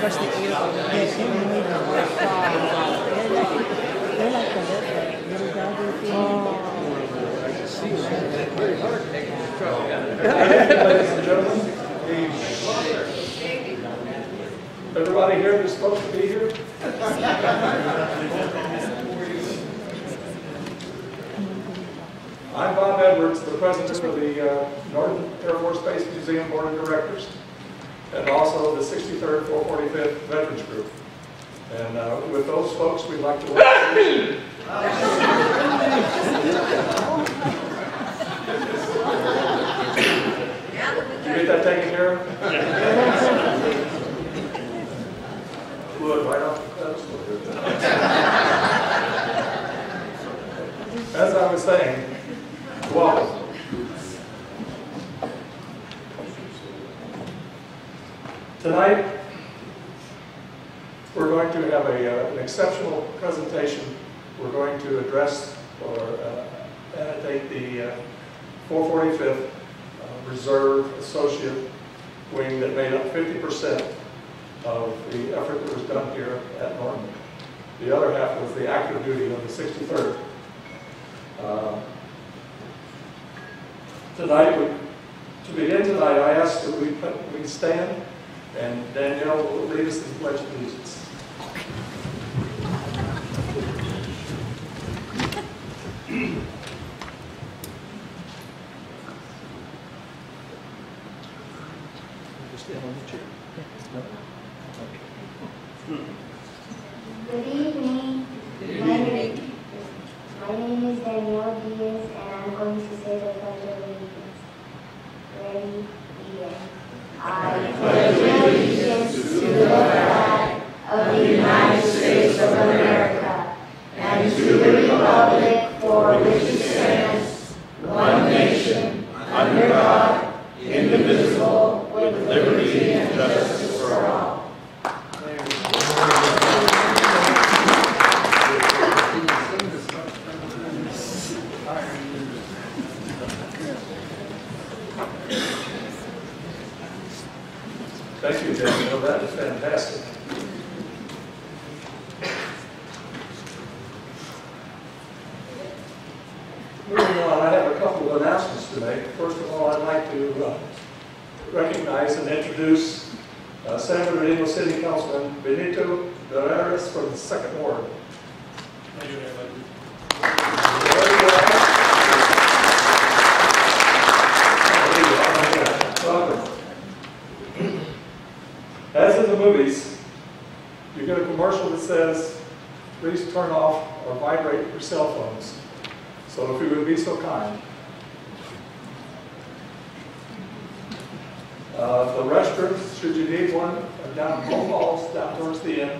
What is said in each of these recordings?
especially airplanes. They're like the little doggy thing. Very hard. Ladies and gentlemen, everybody here is supposed to be here? I'm Bob Edwards, the president of the Norton Air Force Base Museum Board of Directors, and also the 63rd 445th Veterans Group. And with those folks, we'd like to welcome you. Did you get that taken care of? Fluid right off the pedestal. As I was saying, welcome. Tonight, we're going to have an exceptional presentation. We're going to address or annotate the 445th Reserve Associate Wing that made up 50% of the effort that was done here at Norton. The other half was the active duty of the 63rd. Tonight, to begin tonight, I ask that we stand, and Danielle will lead us in the Pledge of Allegiance. Good evening. Good evening. My name is Danielle Diaz, and I'm going to say the Pledge of Allegiance. Ready? Begin. I pledge allegiance to the flag of the United States of America and to the republic for which it stands, one nation, under God, indivisible, with liberty and justice for all. Thank you, Danielle. That is fantastic. Moving on, I have a couple of announcements to make. First of all, I'd like to recognize and introduce San Bernardino City Councilman Benito Barreras from the 2nd Ward. Thank you very much. Welcome. As in the movies, you get a commercial that says, please turn off or vibrate your cell phones. So if you would be so kind. The restrooms, should you need one, are down both halls, down towards the end.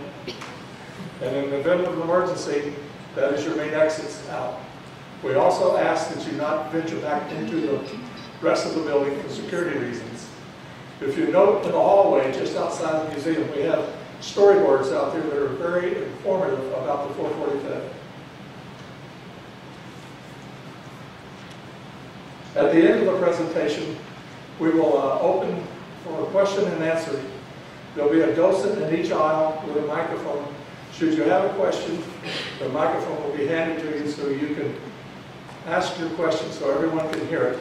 And in the event of an emergency, that is your main exits out. We also ask that you not venture back into the rest of the building for security reasons. If you note in the hallway just outside the museum, we have storyboards out there that are very informative about the 445th. At the end of the presentation, we will open for a question and answer. There'll be a docent in each aisle with a microphone. Should you have a question, the microphone will be handed to you so you can ask your question so everyone can hear it.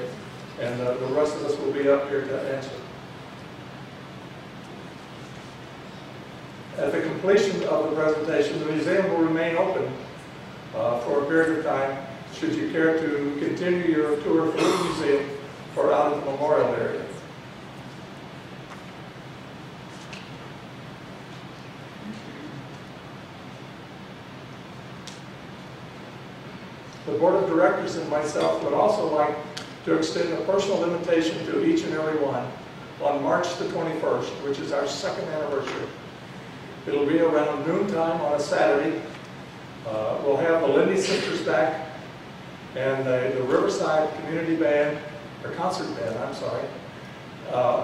And the rest of us will be up here to answer. At the completion of the presentation, the museum will remain open for a period of time should you care to continue your tour through the museum or out of the memorial area. The Board of Directors and myself would also like to extend a personal invitation to each and every one on March the 21st, which is our 2nd anniversary. It'll be around noontime on a Saturday. We'll have the Lindy Sisters back and the Riverside Community Band, or Concert Band, I'm sorry,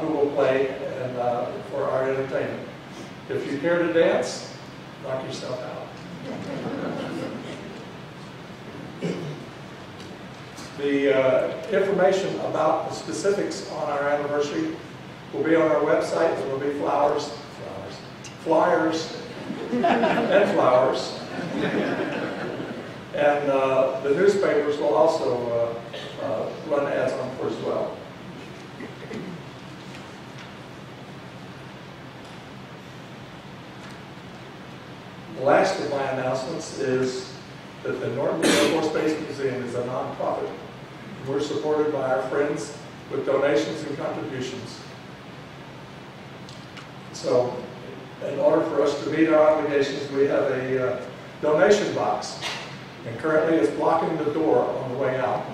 who will play and, for our entertainment. If you care to dance, knock yourself out. The information about the specifics on our anniversary will be on our website. There will be flyers flyers, and flowers. And the newspapers will also run ads on for as well. The last of my announcements is that the Norton Air Force Base Museum is a nonprofit. We're supported by our friends with donations and contributions. So, in order for us to meet our obligations, we have a donation box. And currently it's blocking the door on the way out.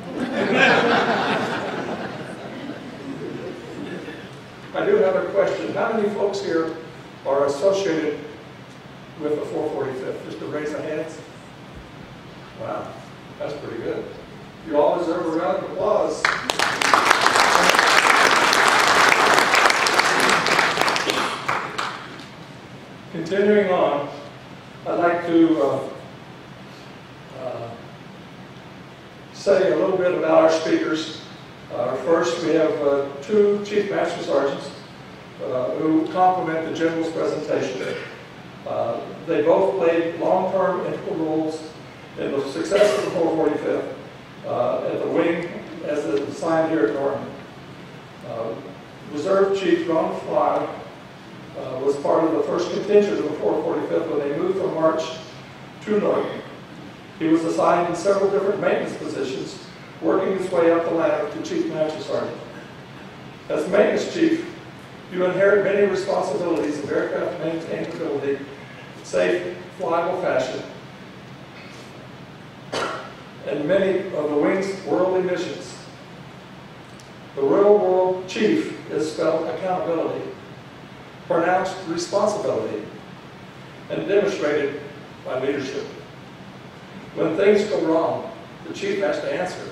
I do have a question. How many folks here are associated with the 445th? Just a raise of hands. Wow, that's pretty good. You all deserve a round of applause. Continuing on, I'd like to say a little bit about our speakers. First, we have two Chief Master Sergeants who complement the General's presentation. They both played long-term integral roles in the success of the 445th at the wing as assigned here at Norton. Reserve Chief Ron Fly was part of the first contingent of the 445th when they moved from March to Norton. He was assigned in several different maintenance positions, working his way up the ladder to Chief Master Sergeant. As maintenance chief, you inherit many responsibilities of aircraft maintainability, safe, flyable fashion, and many of the wing's worldly missions. The real world chief is spelled accountability, pronounced responsibility, and demonstrated by leadership. When things go wrong, the chief has to answer.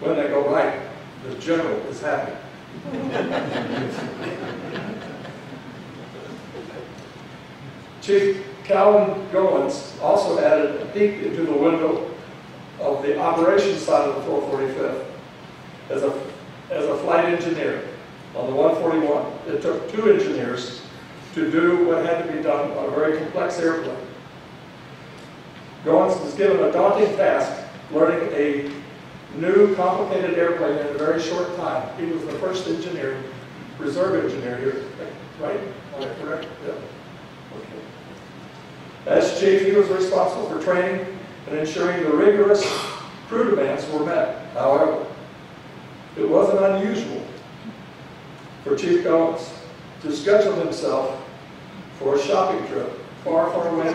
When they go right, the general is happy. Chief Calvin Goins also added a peek into the window of the operations side of the 445th as a flight engineer on the 141. It took 2 engineers to do what had to be done on a very complex airplane. Goins was given a daunting task, learning a new, complicated airplane in a very short time. He was the first engineer, reserve engineer here, right? Am I correct? Yeah. Okay. As chief, he was responsible for training and ensuring the rigorous crew demands were met. However, it wasn't unusual for Chief Goins to schedule himself for a shopping trip far, far away.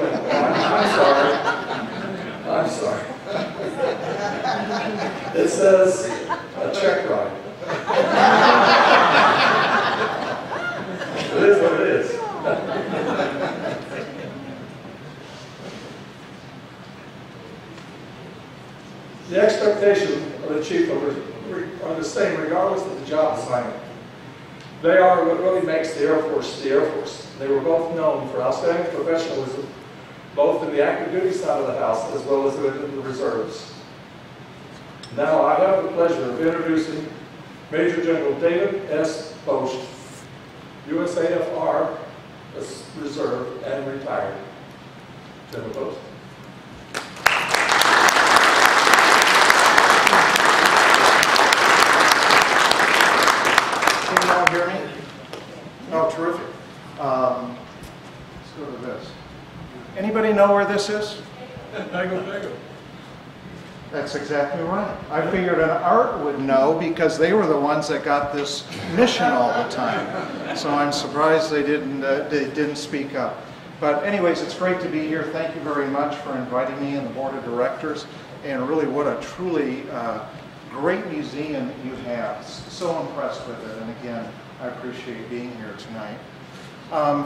I'm sorry. It says a check ride. It is what it is. The expectation of the chief are the same regardless of the job assignment. They are what really makes the Air Force the Air Force. They were both known for outstanding professionalism, both in the active duty side of the house as well as in the reserves. Now I have the pleasure of introducing Major General David S. Bosch, USAFR Reserve and retired. General Bosch. Can you all hear me? Oh, terrific. Let's go to this. Anybody know where this is? Bagel. That's exactly right. I figured an art would know because they were the ones that got this mission all the time. So I'm surprised they didn't speak up. But anyways, it's great to be here. Thank you very much for inviting me and the board of directors. And really, what a truly great museum you have. So impressed with it. And again, I appreciate being here tonight.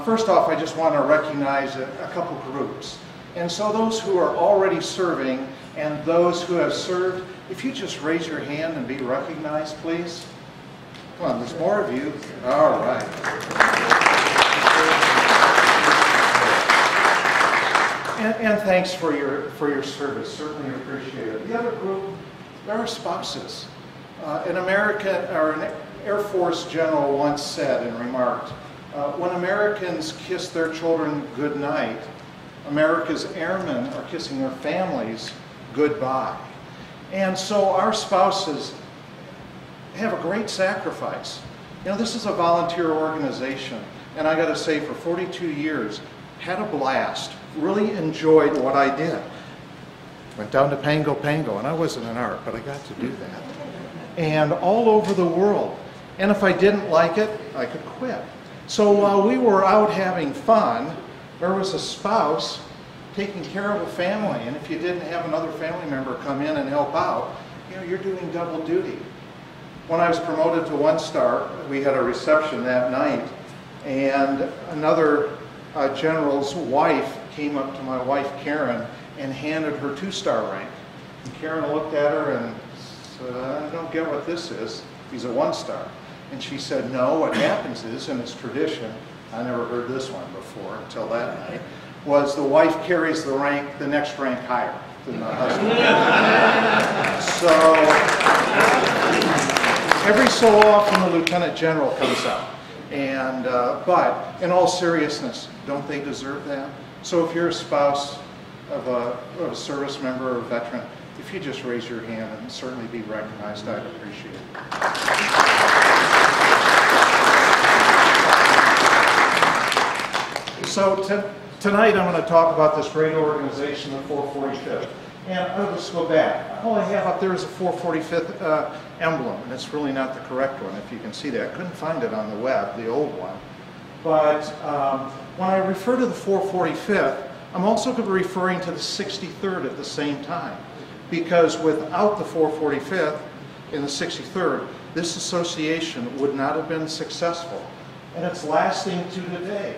First off, I just want to recognize a couple groups. And so those who are already serving and those who have served, if you just raise your hand and be recognized, please. Come on, there's more of you. All right. And thanks for your service. Certainly appreciate it. The other group, there are spouses. An Air Force general once said and remarked, When Americans kiss their children goodnight, America's airmen are kissing their families goodbye. And so our spouses have a great sacrifice. You know, this is a volunteer organization, and I got to say, for 42 years, had a blast, really enjoyed what I did. Went down to Pango Pango, and I wasn't an art, but I got to do that. And all over the world. And if I didn't like it, I could quit. So while we were out having fun, there was a spouse taking care of a family, and if you didn't have another family member come in and help out, you know, you're doing double duty. When I was promoted to 1-star, we had a reception that night, and another general's wife came up to my wife Karen and handed her 2-star rank. And Karen looked at her and said, I don't get what this is. He's a 1-star. And she said, no, what happens is, and it's tradition, I never heard this one before until that night, was the wife carries the rank, the next rank higher than the husband. So every so often the lieutenant general comes out. And, but in all seriousness, don't they deserve that? So if you're a spouse of a service member or a veteran, if you just raise your hand and certainly be recognized, I'd appreciate it. So tonight I'm going to talk about this great organization, the 445th. And I'll just go back. All I have up there is a 445th emblem, and it's really not the correct one, if you can see that. I couldn't find it on the web, the old one. But when I refer to the 445th, I'm also going to be referring to the 63rd at the same time. Because without the 445th and the 63rd, this association would not have been successful. And it's lasting to today.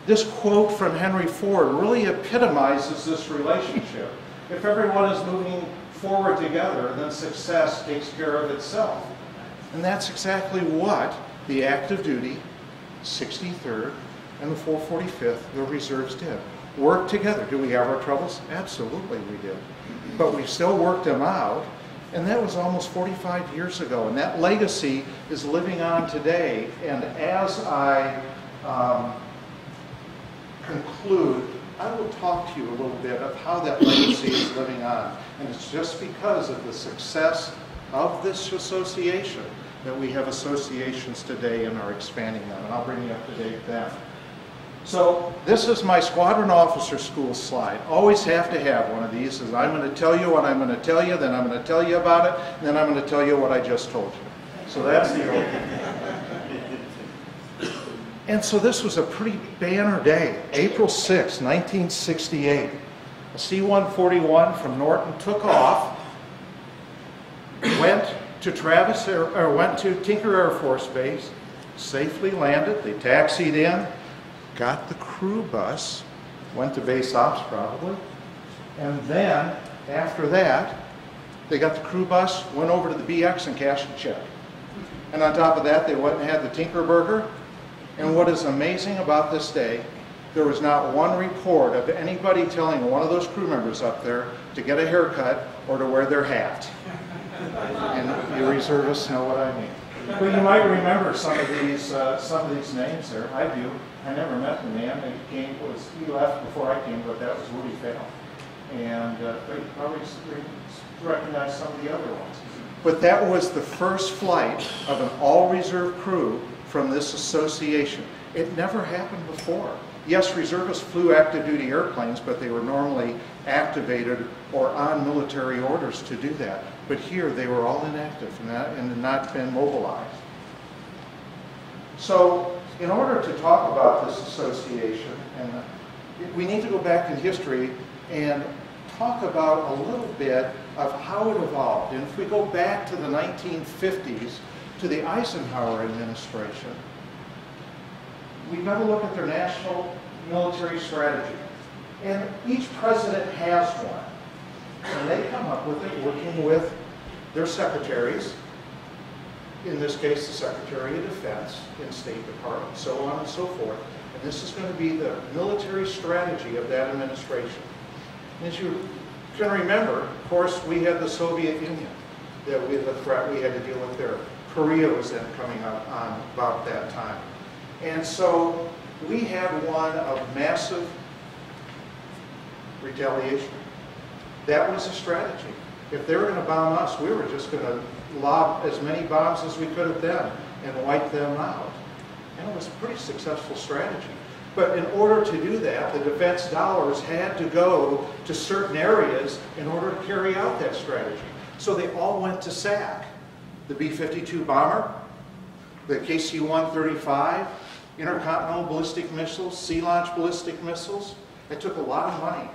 This quote from Henry Ford really epitomizes this relationship. If everyone is moving forward together, then success takes care of itself. And that's exactly what the active duty, 63rd, and the 445th, the reserves did. Work together. Do we have our troubles? Absolutely we did. But we still worked them out, and that was almost 45 years ago. And that legacy is living on today. And as I conclude, I will talk to you a little bit of how that legacy is living on. And it's just because of the success of this association that we have associations today and are expanding them. And I'll bring you up to date then. So this is my Squadron Officer School slide. Always have to have one of these. Is I'm going to tell you what I'm going to tell you, then I'm going to tell you about it, and then I'm going to tell you what I just told you. So that's the opening. And so this was a pretty banner day, April 6, 1968. A C-141 from Norton took off, went to Tinker Air Force Base, safely landed. They taxied in, got the crew bus, went to base ops probably, and then after that, they got the crew bus, went over to the BX and cashed a check. And on top of that, they went and had the Tinker Burger. And what is amazing about this day, there was not one report of anybody telling one of those crew members up there to get a haircut or to wear their hat. And you reservists know what I mean. But you might remember some of these names there. I do. I never met the man. He left before I came, but that was Woody Fail. And but you probably recognize some of the other ones. But that was the first flight of an all-reserve crew from this association. It never happened before. Yes, reservists flew active duty airplanes, but they were normally activated or on military orders to do that. But here they were all inactive and had not been mobilized. So in order to talk about this association, and we need to go back in history and talk about a little bit of how it evolved. And if we go back to the 1950s, to the Eisenhower administration, we've got to look at their national military strategy. And each president has one. And they come up with it working with their secretaries, in this case the Secretary of Defense and State Department, so on and so forth. And this is going to be the military strategy of that administration. And as you can remember, of course, we had the Soviet Union, the threat we had to deal with there. Korea was then coming up on about that time. And so we had one of massive retaliation. That was a strategy. If they were going to bomb us, we were just going to lob as many bombs as we could at them and wipe them out. And it was a pretty successful strategy. But in order to do that, the defense dollars had to go to certain areas in order to carry out that strategy. So they all went to SAC. The B-52 bomber, the KC-135, intercontinental ballistic missiles, sea-launched ballistic missiles. It took a lot of money.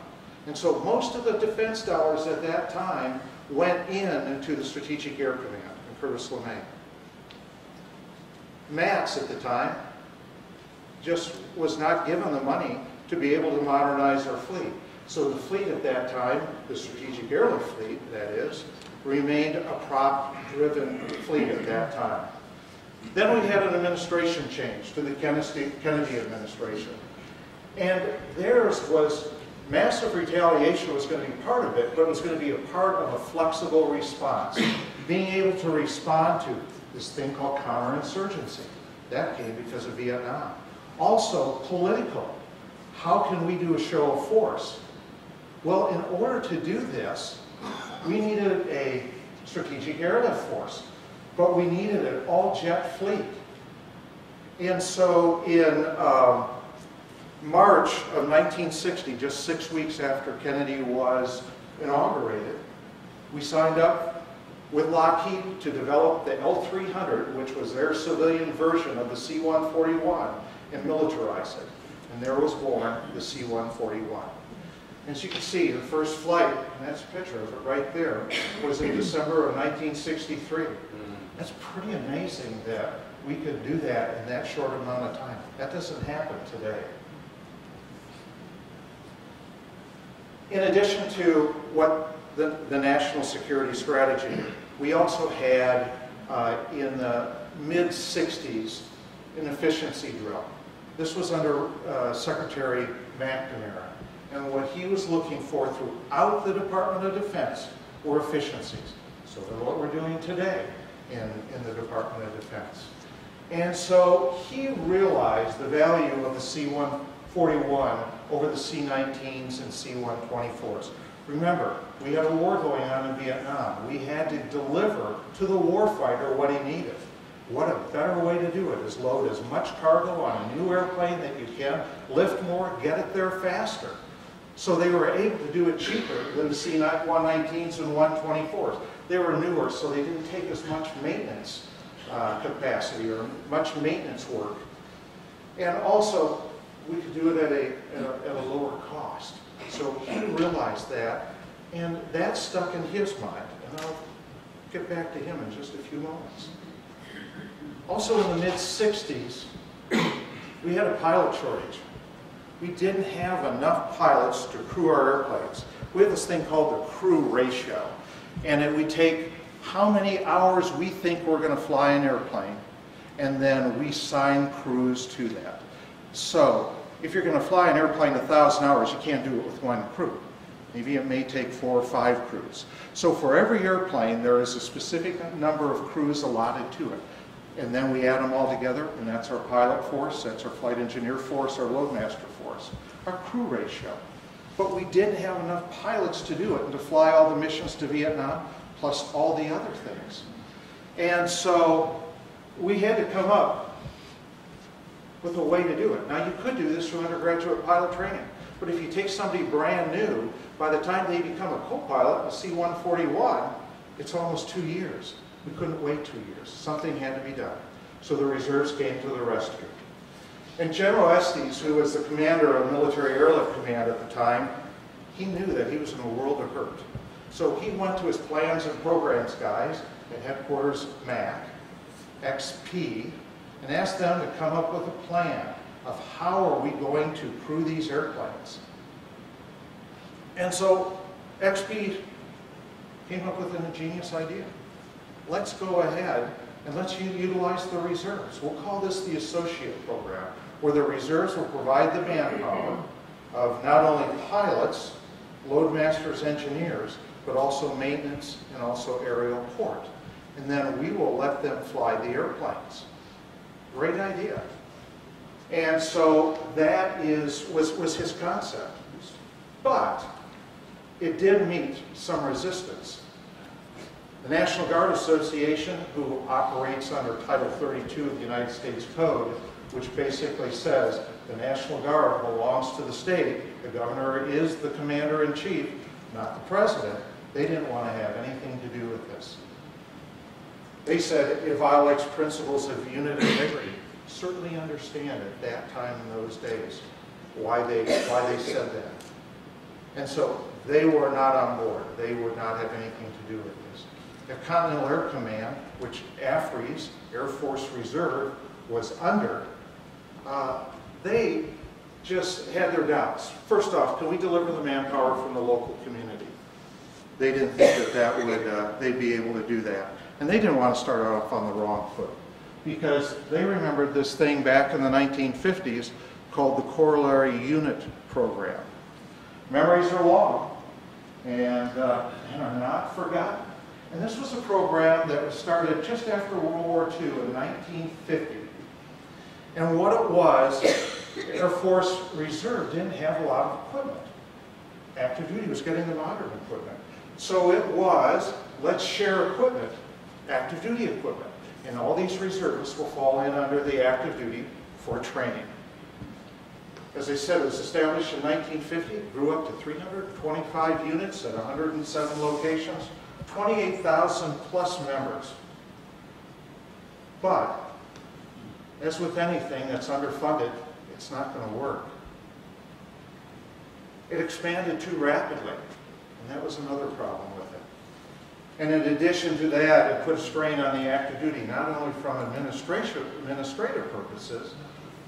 And so most of the defense dollars at that time went into the Strategic Air Command in Curtis LeMay. MATS at the time just was not given the money to be able to modernize our fleet. So the fleet at that time, the Strategic Airlift fleet, that is, remained a prop-driven fleet at that time. Then we had an administration change to the Kennedy administration. And theirs was massive retaliation was going to be part of it, but it was going to be a part of a flexible response. Being able to respond to this thing called counterinsurgency. That came because of Vietnam. Also, political. How can we do a show of force? Well, in order to do this, we needed a strategic airlift force, but we needed an all-jet fleet. And so in March of 1960, just 6 weeks after Kennedy was inaugurated, we signed up with Lockheed to develop the L-300, which was their civilian version of the C-141, and militarize it. And there was born the C-141. As you can see, the first flight, and that's a picture of it right there, was in December of 1963. That's pretty amazing that we could do that in that short amount of time. That doesn't happen today. In addition to what the national security strategy, we also had in the mid-60s an efficiency drill. This was under Secretary McNamara. And what he was looking for throughout the Department of Defense were efficiencies. So they're what we're doing today in the Department of Defense. And so he realized the value of the C-141 over the C-19s and C-124s. Remember, we had a war going on in Vietnam. We had to deliver to the warfighter what he needed. What a better way to do it is load as much cargo on a new airplane that you can, lift more, get it there faster. So they were able to do it cheaper than the C-119s and 124s. They were newer, so they didn't take as much maintenance capacity or much maintenance work. And also, we could do it at a lower cost. So he realized that, and that stuck in his mind. And I'll get back to him in just a few moments. Also in the mid-60s, we had a pilot shortage. We didn't have enough pilots to crew our airplanes. We have this thing called the crew ratio. And we take how many hours we think we're going to fly an airplane, and then we assign crews to that. So if you're going to fly an airplane 1,000 hours, you can't do it with one crew. Maybe it may take 4 or 5 crews. So for every airplane, there is a specific number of crews allotted to it. And then we add them all together, and that's our pilot force, that's our flight engineer force, our loadmaster force, our crew ratio. But we didn't have enough pilots to do it and to fly all the missions to Vietnam, plus all the other things. And so we had to come up with a way to do it. Now you could do this through undergraduate pilot training, but if you take somebody brand new, by the time they become a co-pilot, a C-141, it's almost 2 years. We couldn't wait 2 years. Something had to be done. So the reserves came to the rescue. And General Estes, who was the commander of Military Airlift Command at the time, he knew that he was in a world of hurt. So he went to his plans and programs guys at headquarters MAC, XP, and asked them to come up with a plan of how are we going to crew these airplanes. And so XP came up with an ingenious idea. Let's go ahead and let's utilize the reserves. We'll call this the associate program, where the reserves will provide the manpower of not only pilots, loadmasters, engineers, but also maintenance and also aerial port. And then we will let them fly the airplanes. Great idea. And so that was his concept. But it did meet some resistance. The National Guard Association, who operates under Title 32 of the United States Code, which basically says the National Guard belongs to the state, the governor is the commander-in-chief, not the president, they didn't want to have anything to do with this. They said it violates principles of unity and liberty. Certainly understand at that time in those days why they said that. And so they were not on board. They would not have anything to do with this. The Continental Air Command, which AFRES, Air Force Reserve, was under, they just had their doubts. First off, can we deliver the manpower from the local community? They didn't think that they'd be able to do that. And they didn't want to start off on the wrong foot, because they remembered this thing back in the 1950s called the Corollary Unit Program. Memories are long and are not forgotten. And this was a program that was started just after World War II in 1950. And what it was, Air Force Reserve didn't have a lot of equipment. Active duty was getting the modern equipment. So it was, let's share equipment, active duty equipment. And all these reservists will fall in under the active duty for training. As I said, it was established in 1950. It grew up to 325 units at 107 locations, 28,000 plus members. But, as with anything that's underfunded, it's not going to work. It expanded too rapidly, and that was another problem with it. And in addition to that, it put a strain on the active duty, not only from administrative purposes,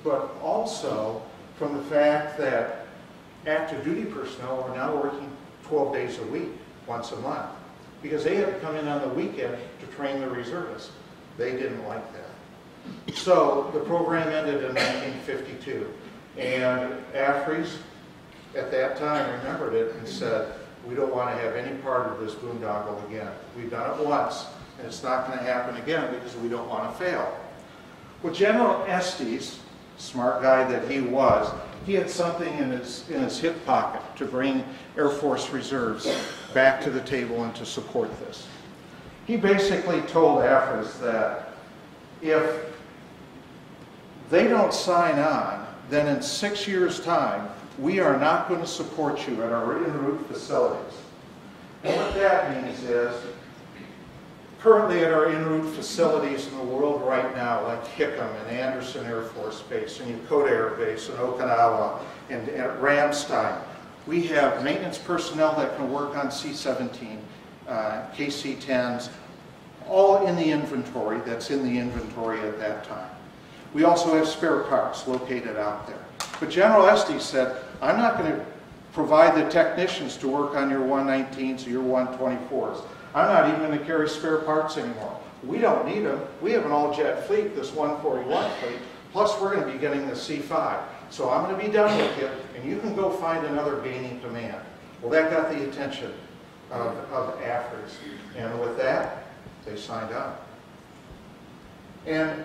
but also from the fact that active duty personnel were now working 12 days a week, once a month, because they had to come in on the weekend to train the reservists. They didn't like that. So the program ended in 1952, and AFRES at that time remembered it and said, we don't want to have any part of this boondoggle again. We've done it once, and it's not going to happen again because we don't want to fail. Well, General Estes, smart guy that he was, he had something in his hip pocket to bring Air Force Reserves back to the table and to support this. He basically told AFRES that if they don't sign on, then in 6 years' time, we are not going to support you at our en route facilities. And what that means is, currently at our en route facilities in the world right now, like Hickam and Anderson Air Force Base and Yokota Air Base and Okinawa and at Ramstein, we have maintenance personnel that can work on C-17, KC-10s, all in the inventory that's in the inventory at that time. We also have spare parts located out there. But General Estes said, I'm not going to provide the technicians to work on your 119s or your 124s. I'm not even going to carry spare parts anymore. We don't need them. We have an all-jet fleet, this 141 fleet, plus we're going to be getting the C-5. So I'm going to be done with you, and you can go find another gaining command. Well, that got the attention of AFRES. And with that, they signed on. And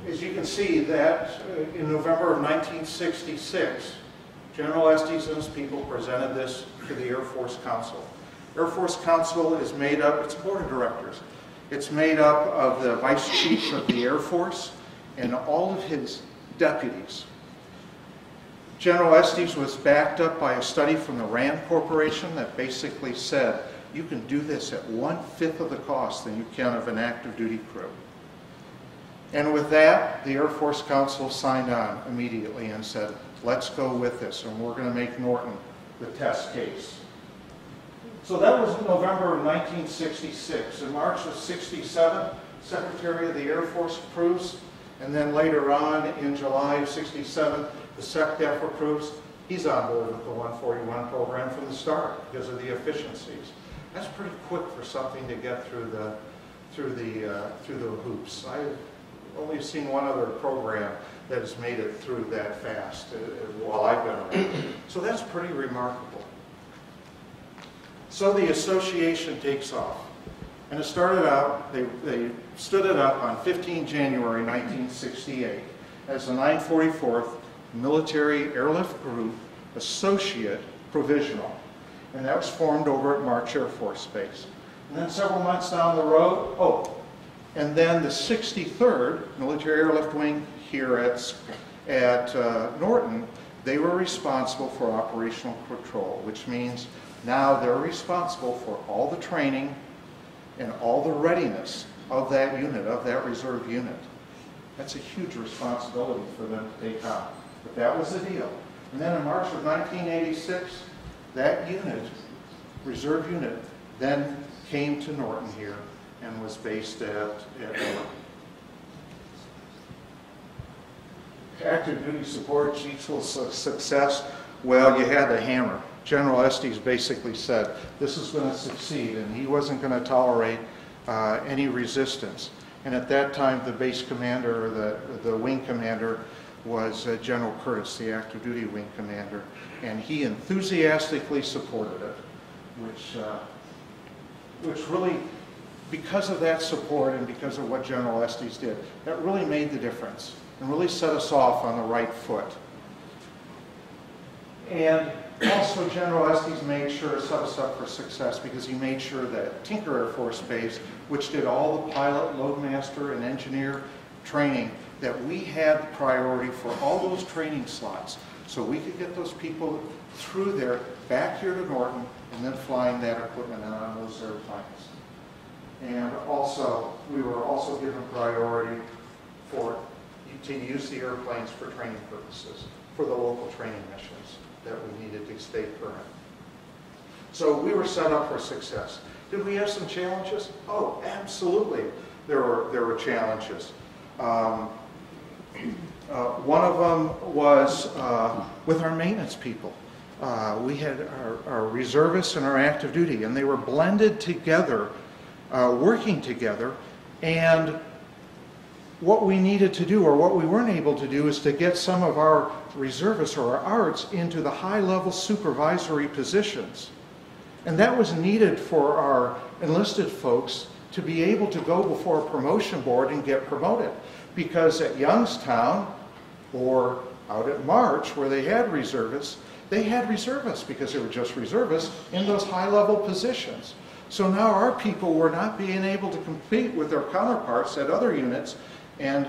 as you can see, that in November of 1966, General Estes and his people presented this to the Air Force Council. Air Force Council is made up, it's a board of directors. It's made up of the Vice Chief of the Air Force and all of his deputies. General Estes was backed up by a study from the RAND Corporation that basically said, you can do this at 1/5 of the cost than you can of an active duty crew. And with that, the Air Force Council signed on immediately and said, let's go with this, and we're going to make Norton the test case. So that was in November of 1966. In March of 67, Secretary of the Air Force approves, and then later on in July of 67, the SecDef approves. He's on board with the 141 program from the start because of the efficiencies. That's pretty quick for something to get through the hoops. I've only seen one other program that has made it through that fast while I've been around. So that's pretty remarkable. So the association takes off. And it started out, they stood it up on 15 January 1968 as the 944th Military Airlift Group Associate Provisional. And that was formed over at March Air Force Base. And then several months down the road, and then the 63rd Military Airlift Wing here at Norton, they were responsible for operational control, which means now they're responsible for all the training and all the readiness of that unit, of that reserve unit. That's a huge responsibility for them to take on. But that was the deal. And then in March of 1986, that unit, reserve unit, then came to Norton here and was based at Norton. Active duty support equals success. Well, you had the hammer. General Estes basically said this is going to succeed, and he wasn't going to tolerate any resistance. And at that time, the base commander, or the wing commander, was General Curtis, the active duty wing commander, and he enthusiastically supported it, which really, because of that support and because of what General Estes did, that really made the difference and really set us off on the right foot. And also General Estes made sure to set us up for success because he made sure that Tinker Air Force Base, which did all the pilot, loadmaster, and engineer training, that we had priority for all those training slots so we could get those people through there, back here to Norton, and then flying that equipment out on those airplanes. And also, we were also given priority to use the airplanes for training purposes, for the local training missions that we needed to stay current. So we were set up for success. Did we have some challenges? Oh, absolutely. There were challenges. One of them was with our maintenance people. We had our reservists and our active duty, and they were blended together, working together, and what we needed to do, or what we weren't able to do, is to get some of our reservists or our ARTs into the high-level supervisory positions. And that was needed for our enlisted folks to be able to go before a promotion board and get promoted. Because at Youngstown, or out at March, where they had reservists because they were just reservists in those high-level positions. So now our people were not being able to compete with their counterparts at other units and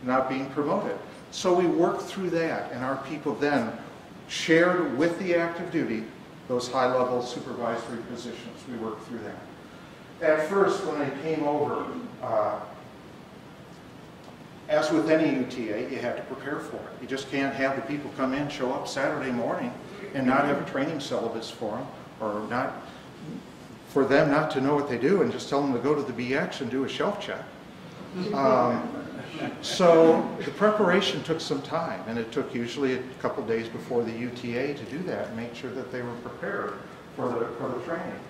not being promoted. So we worked through that, and our people then shared with the active duty those high-level supervisory positions. We worked through that. At first, when I came over, as with any UTA, you have to prepare for it. You just can't have the people come in, show up Saturday morning, and not have a training syllabus for them, or not for them not to know what they do, and just tell them to go to the BX and do a shelf check. So the preparation took some time, and it took usually a couple days before the UTA to do that and make sure that they were prepared for the training.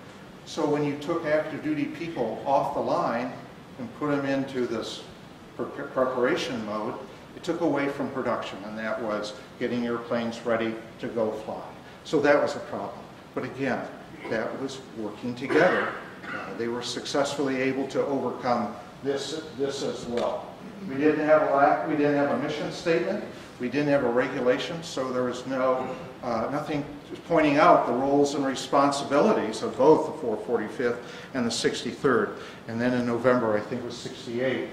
So when you took active duty people off the line and put them into this preparation mode, it took away from production, and that was getting airplanes ready to go fly. So that was a problem. But again, that was working together. They were successfully able to overcome this as well. We didn't have a mission statement. We didn't have a regulation, so there was nothing pointing out the roles and responsibilities of both the 445th and the 63rd. And then in November, I think it was 68,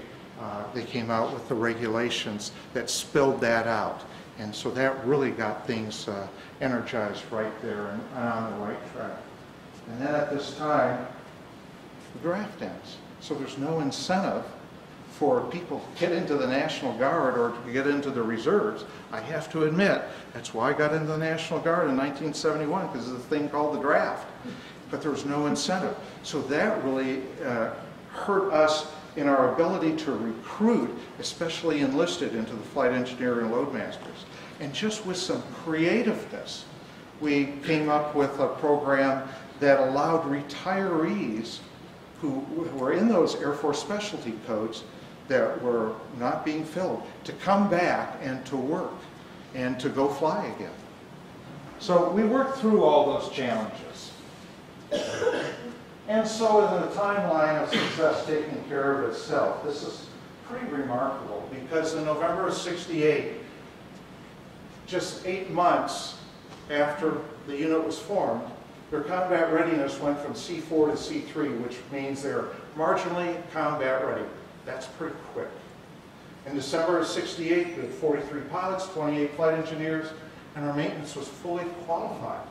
they came out with the regulations that spelled that out. And so that really got things energized right there and on the right track. And then at this time, the draft ends. So there's no incentive for people to get into the National Guard or to get into the reserves. I have to admit, that's why I got into the National Guard in 1971, because of the thing called the draft. But there was no incentive. So that really hurt us in our ability to recruit, especially enlisted, into the flight engineer and loadmasters. And just with some creativeness, we came up with a program that allowed retirees who were in those Air Force specialty codes that were not being filled to come back and to work and to go fly again. So we worked through all those challenges. And so in the timeline of success taking care of itself, this is pretty remarkable, because in November of '68, just 8 months after the unit was formed, their combat readiness went from C4 to C3, which means they're marginally combat ready. That's pretty quick. In December of '68, we had 43 pilots, 28 flight engineers, and our maintenance was fully qualified.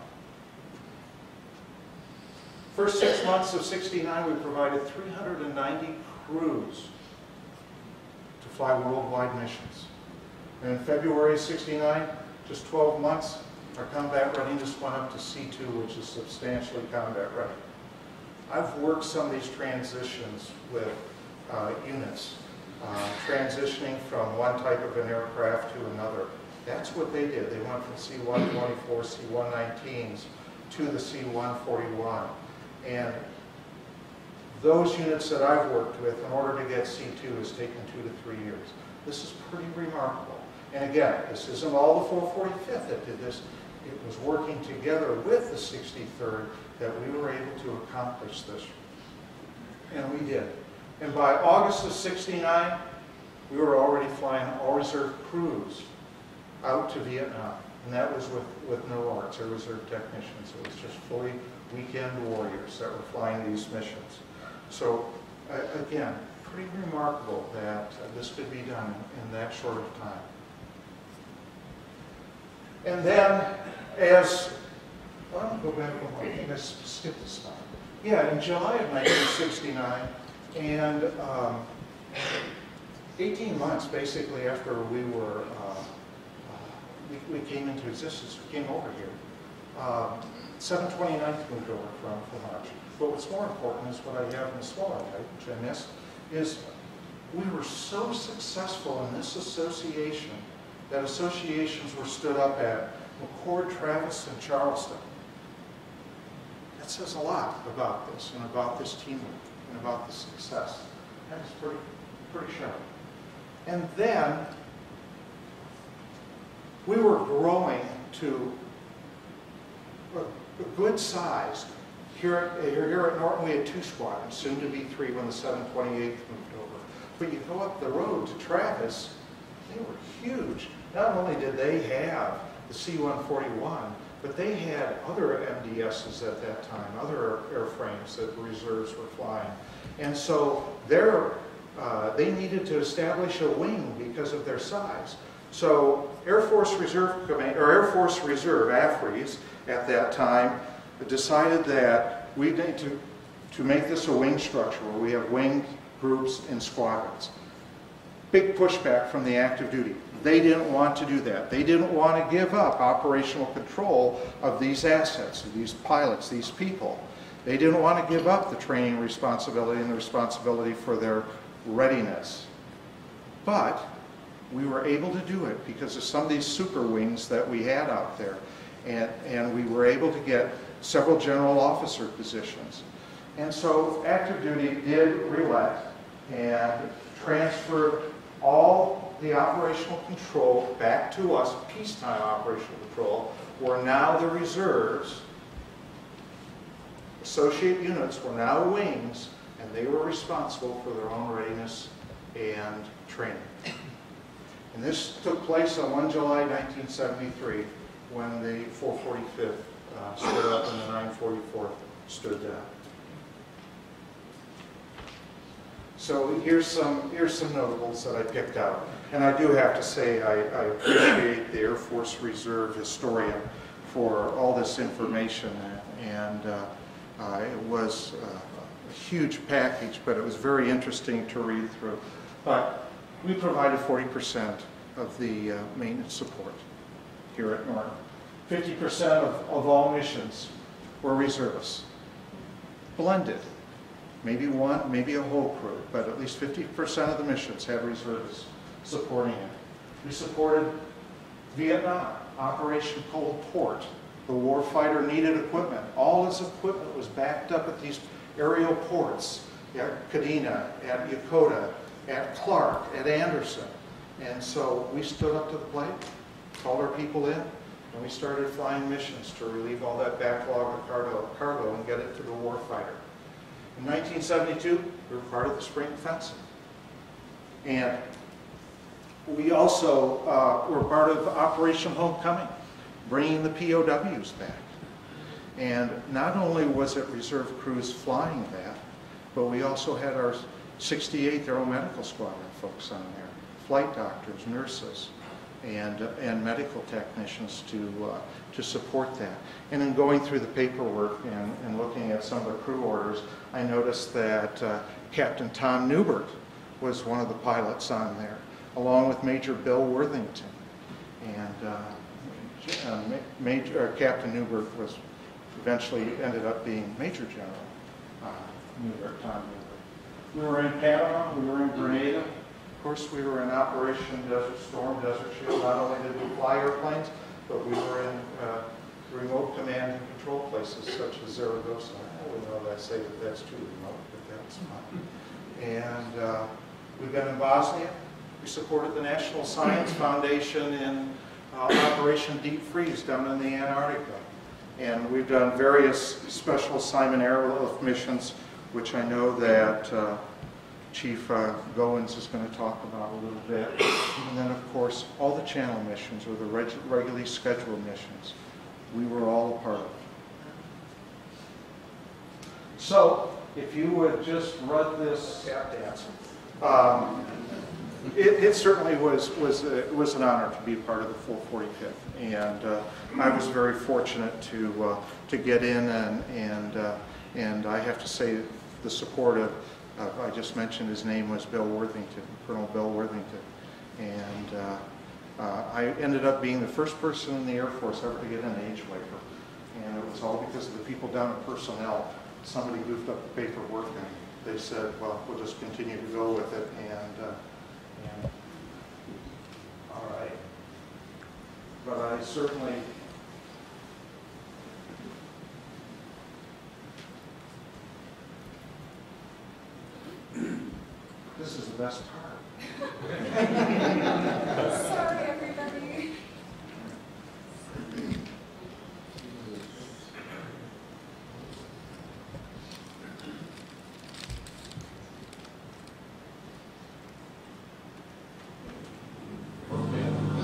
First 6 months of '69, we provided 390 crews to fly worldwide missions. And in February of '69, just 12 months, our combat readiness went up to C2, which is substantially combat ready. I've worked some of these transitions with units, transitioning from one type of an aircraft to another. That's what they did. They went from C-124, C-119s to the C-141. And those units that I've worked with, in order to get C2, has taken 2 to 3 years. This is pretty remarkable. And again, this isn't all the 445th that did this. It was working together with the 63rd that we were able to accomplish this. And we did. And by August of '69, we were already flying all reserve crews out to Vietnam. And that was with no arts or reserve technicians. It was just fully weekend warriors that were flying these missions. So again, pretty remarkable that this could be done in that short of time. And then I'll go back one more. I think I skipped this slide. Yeah, in July of 1969, and 18 months basically after we were, we came into existence, we came over here. 729th moved over from March. But what's more important is what I have in the smaller type, which I missed, is we were so successful in this association that associations were stood up at McCord, Travis, and Charleston. That says a lot about this and about this teamwork and about the success. That's pretty sharp. And then we were growing to a good size. Here at Norton, we had 2 squadrons, soon to be 3 when the 728th moved over. But you go up the road to Travis, they were huge. Not only did they have the C-141, but they had other MDSs at that time, other airframes that the reserves were flying. And so they needed to establish a wing because of their size. So Air Force Reserve Command, or Air Force Reserve, AFRES, at that time, decided that we need to make this a wing structure where we have wing groups and squadrons. Big pushback from the active duty. They didn't want to do that. They didn't want to give up operational control of these assets, of these pilots, these people. They didn't want to give up the training responsibility and the responsibility for their readiness. But we were able to do it because of some of these super wings that we had out there. And we were able to get several general officer positions. And so active duty did relent and transferred all the operational control back to us, peacetime operational control, where now the reserves, associate units, were now wings, and they were responsible for their own readiness and training. And this took place on 1 July 1973, when the 445th stood up and the 944th stood down. So here's some notables that I picked out. And I do have to say I appreciate the Air Force Reserve historian for all this information. And it was a huge package, but it was very interesting to read through. But we provided 40% of the maintenance support here at Norton. 50% of all missions were reservists. Blended. Maybe one, maybe a whole crew, but at least 50% of the missions had reservists supporting it. We supported Vietnam, Operation Cold Port. The warfighter needed equipment. All his equipment was backed up at these aerial ports at Kadena, at Yokota, at Clark, at Anderson. And so we stood up to the plate, called our people in, and we started flying missions to relieve all that backlog of cargo and get it to the warfighter. In 1972, we were part of the spring offensive. And We also were part of Operation Homecoming, bringing the POWs back. And not only was it reserve crews flying that, but we also had our 68th Aeromedical Squadron folks on there, flight doctors, nurses, and medical technicians to support that. And in going through the paperwork and looking at some of the crew orders, I noticed that Captain Tom Newbert was one of the pilots on there, along with Major Bill Worthington. And Captain Newbert was eventually ended up being Major General Newbert, Tom Newbert. We were in Panama, we were in Grenada. Of course, we were in Operation Desert Storm, Desert Shield. Not only did we fly airplanes, but we were in remote command and control places such as Zaragoza. I wouldn't know that say that that's too remote, but that's fine. And we've been in Bosnia. We supported the National Science Foundation in Operation Deep Freeze down in the Antarctica. And we've done various special assignment airlift missions, which I know that Chief Goins is going to talk about a little bit. And then, of course, all the channel missions, or the regularly scheduled missions, we were all a part of. So, if you would just run this tap dance. It certainly was an honor to be part of the 445th, and I was very fortunate to get in, and I have to say the support of I just mentioned his name was Bill Worthington, Colonel Bill Worthington, and I ended up being the first person in the Air Force ever to get an age waiver, and it was all because of the people down at personnel. Somebody goofed up the paperwork, and they said, "Well, we'll just continue to go with it." And all right, but I certainly. This is the best part. Sorry, everybody.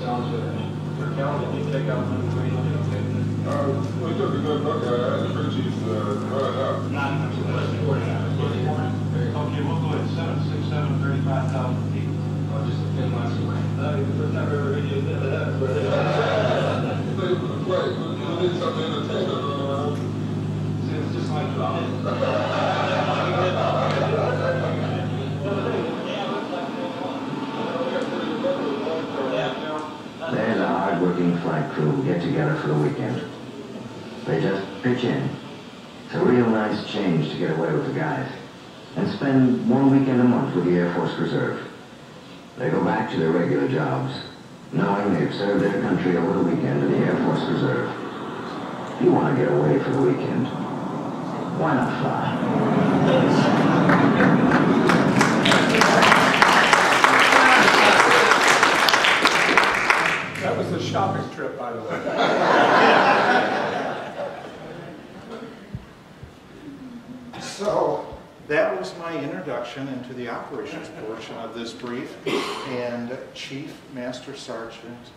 Sounds good. Your calendar, did you take out the information? We took a good look at it. The crew chief brought it up. Okay, we'll go at 767, 35,000 feet. Oh, just a few miles away. That's the first time I ever heard you did that. Play for the play. We need something entertaining. See, it's just like that. They and the hard-working flight crew get together for the weekend. They just pitch in. It's a real nice change to get away with the guys and spend one weekend a month with the Air Force Reserve. They go back to their regular jobs, knowing they've served their country over the weekend in the Air Force Reserve. If you want to get away for the weekend, why not fly? That was the shopping trip, by the way. So that was my introduction into the operations portion of this brief, and Chief Master Sergeant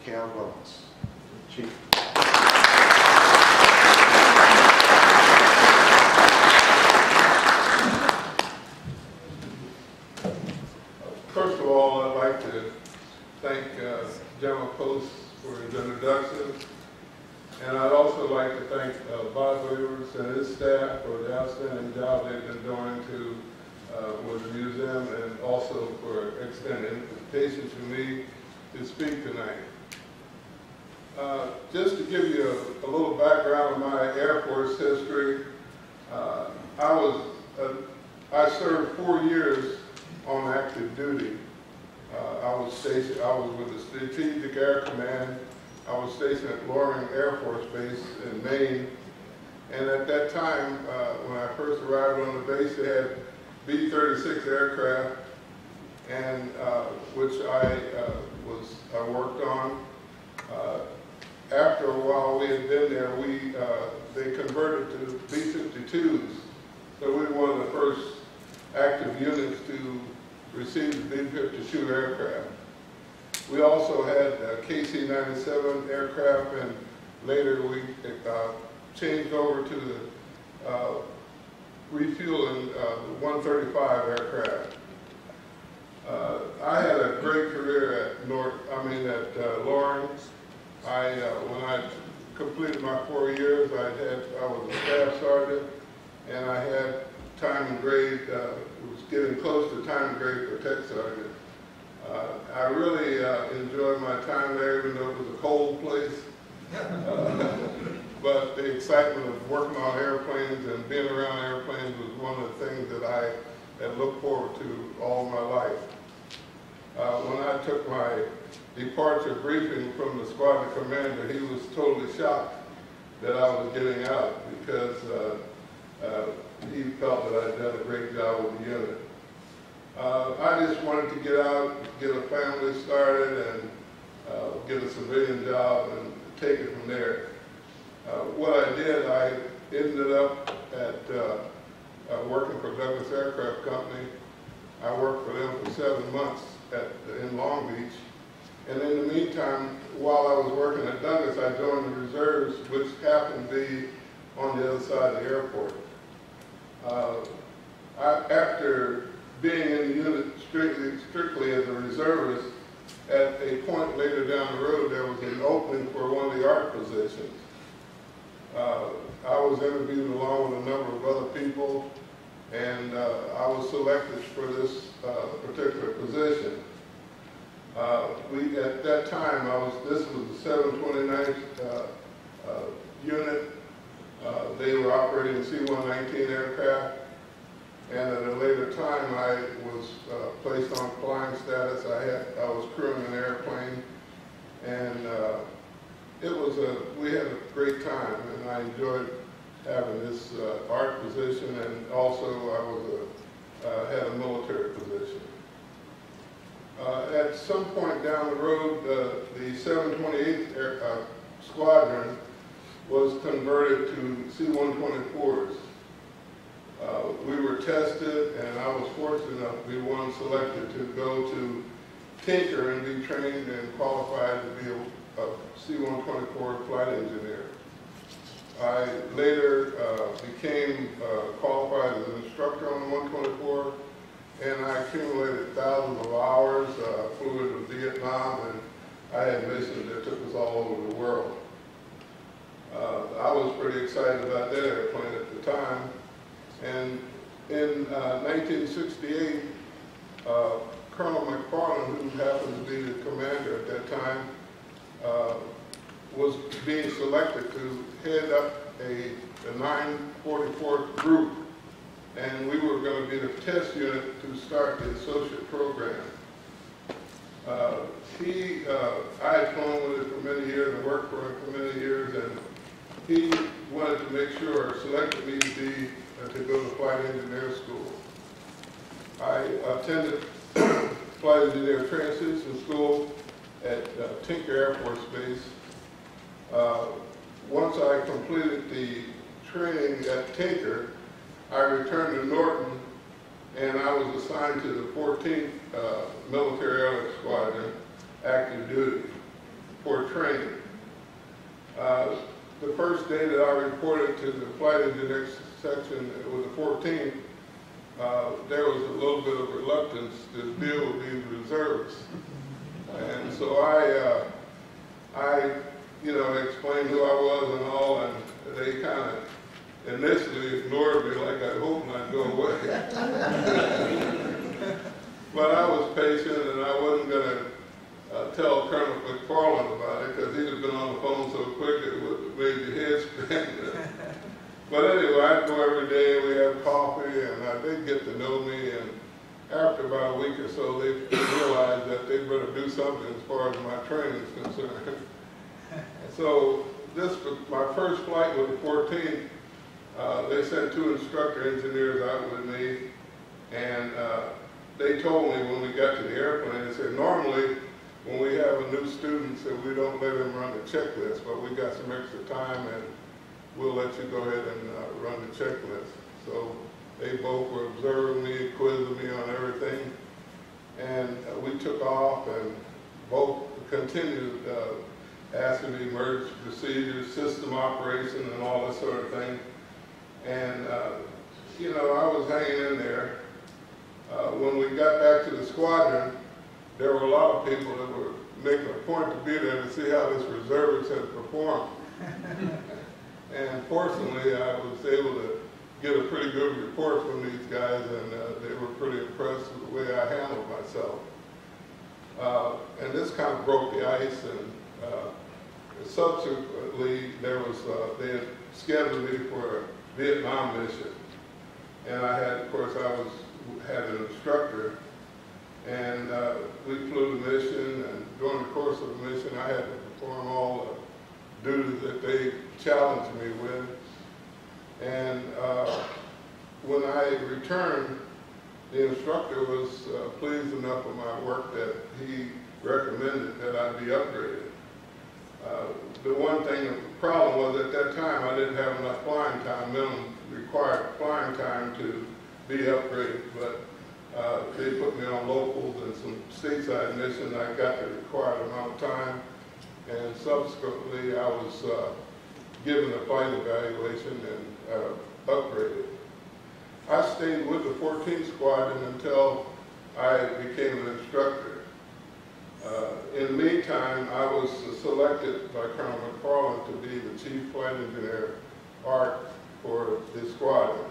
Cal Willis. Chief. First of all, I'd like to thank General Post for his introduction. And I'd also like to thank Bob Weavers and his staff for the outstanding job they've been doing with the museum, and also for extending invitation to me to speak tonight. Just to give you a little background of my Air Force history, I served 4 years on active duty. I was with the Strategic Air Command. I was stationed at Loring Air Force Base in Maine, and at that time, when I first arrived on the base, they had B-36 aircraft, and which I worked on. After a while we had been there, they converted to B-52s, so we were one of the first active units to receive the B-52 aircraft. We also had KC-97 aircraft, and later we changed over to the refueling the 135 aircraft. I had a great career at Loring. When I completed my 4 years, I was a staff sergeant, and I had time and grade. Was getting close to time and grade for tech sergeant. I really enjoyed my time there, even though it was a cold place. But the excitement of working on airplanes and being around airplanes was one of the things that I had looked forward to all my life. When I took my departure briefing from the squadron commander, he was totally shocked that I was getting out because he felt that I'd done a great job with the unit. I just wanted to get out, get a family started, and get a civilian job and take it from there. What I did, I ended up at working for Douglas Aircraft Company. I worked for them for 7 months in Long Beach. And in the meantime, while I was working at Douglas, I joined the reserves, which happened to be on the other side of the airport. After being in the unit strictly as a reservist, at a point later down the road, there was an opening for one of the art positions. I was interviewed along with a number of other people, and I was selected for this particular position. At that time, this was the 729th unit. They were operating C-119 aircraft, and at a later time, I was placed on flying status. I was crewing an airplane, and we had a great time, and I enjoyed having this art position, and also I had a military position. At some point down the road, the 728th Squadron was converted to C-124s. We were tested, and I was fortunate enough to be one selected to go to Tinker and be trained and qualified to be a C-124 flight engineer. I later became qualified as an instructor on the 124, and I accumulated thousands of hours, flew into Vietnam, and I had missions that took us all over the world. I was pretty excited about that airplane at the time, and in 1968, Colonel McFarland, who happened to be the commander at that time, was being selected to head up the 944th group, and we were going to be the test unit to start the associate program. I had flown with it for many years and worked for him for many years, and he wanted to make sure, selected me to go to flight engineer school. I attended flight engineer transition school at Tinker Air Force Base. Once I completed the training at Tinker, I returned to Norton, and I was assigned to the 14th Military Airlift Squadron, active duty, for training. The first day that I reported to the flight engineer section with the 14th, there was a little bit of reluctance to deal with these reserves. And so I explained who I was and all, and they kind of initially ignored me like I hoped I'd go away. But I was patient, and I wasn't going to tell Colonel McFarland about it because he'd have been on the phone so quick it would have made your head spin. But anyway, I'd go every day, we had coffee, and they get to know me, and after about a week or so, they realized that they better do something as far as my training is concerned. So this was my first flight with the 14th. They sent 2 instructor engineers out with me, and they told me when we got to the airplane, they said, normally when we have a new student, so we don't let him run the checklist, but we got some extra time, and we'll let you go ahead and run the checklist. So they both were observing me, quizzing me on everything, and we took off, and both continued asking the emergency procedures, system operation, and all that sort of thing. And, you know, I was hanging in there. When we got back to the squadron, there were a lot of people that were making a point to be there to see how this reservist had performed. And fortunately, I was able to get a pretty good report from these guys, and they were pretty impressed with the way I handled myself. And this kind of broke the ice, and subsequently there was, they had scheduled me for a Vietnam mission. And I had, of course, had an instructor, and we flew the mission, and during the course of the mission I had to perform all the duties that they challenged me with. And when I returned, the instructor was pleased enough with my work that he recommended that I be upgraded. The one thing, the problem was at that time I didn't have enough flying time, minimum required flying time to be upgraded, but they put me on locals and some stateside missions. I got the required amount of time, and subsequently I was given a flight evaluation and upgraded. I stayed with the 14th Squadron until I became an instructor. In the meantime, I was selected by Colonel McFarland to be the Chief Flight Engineer, ARC, for the squadron.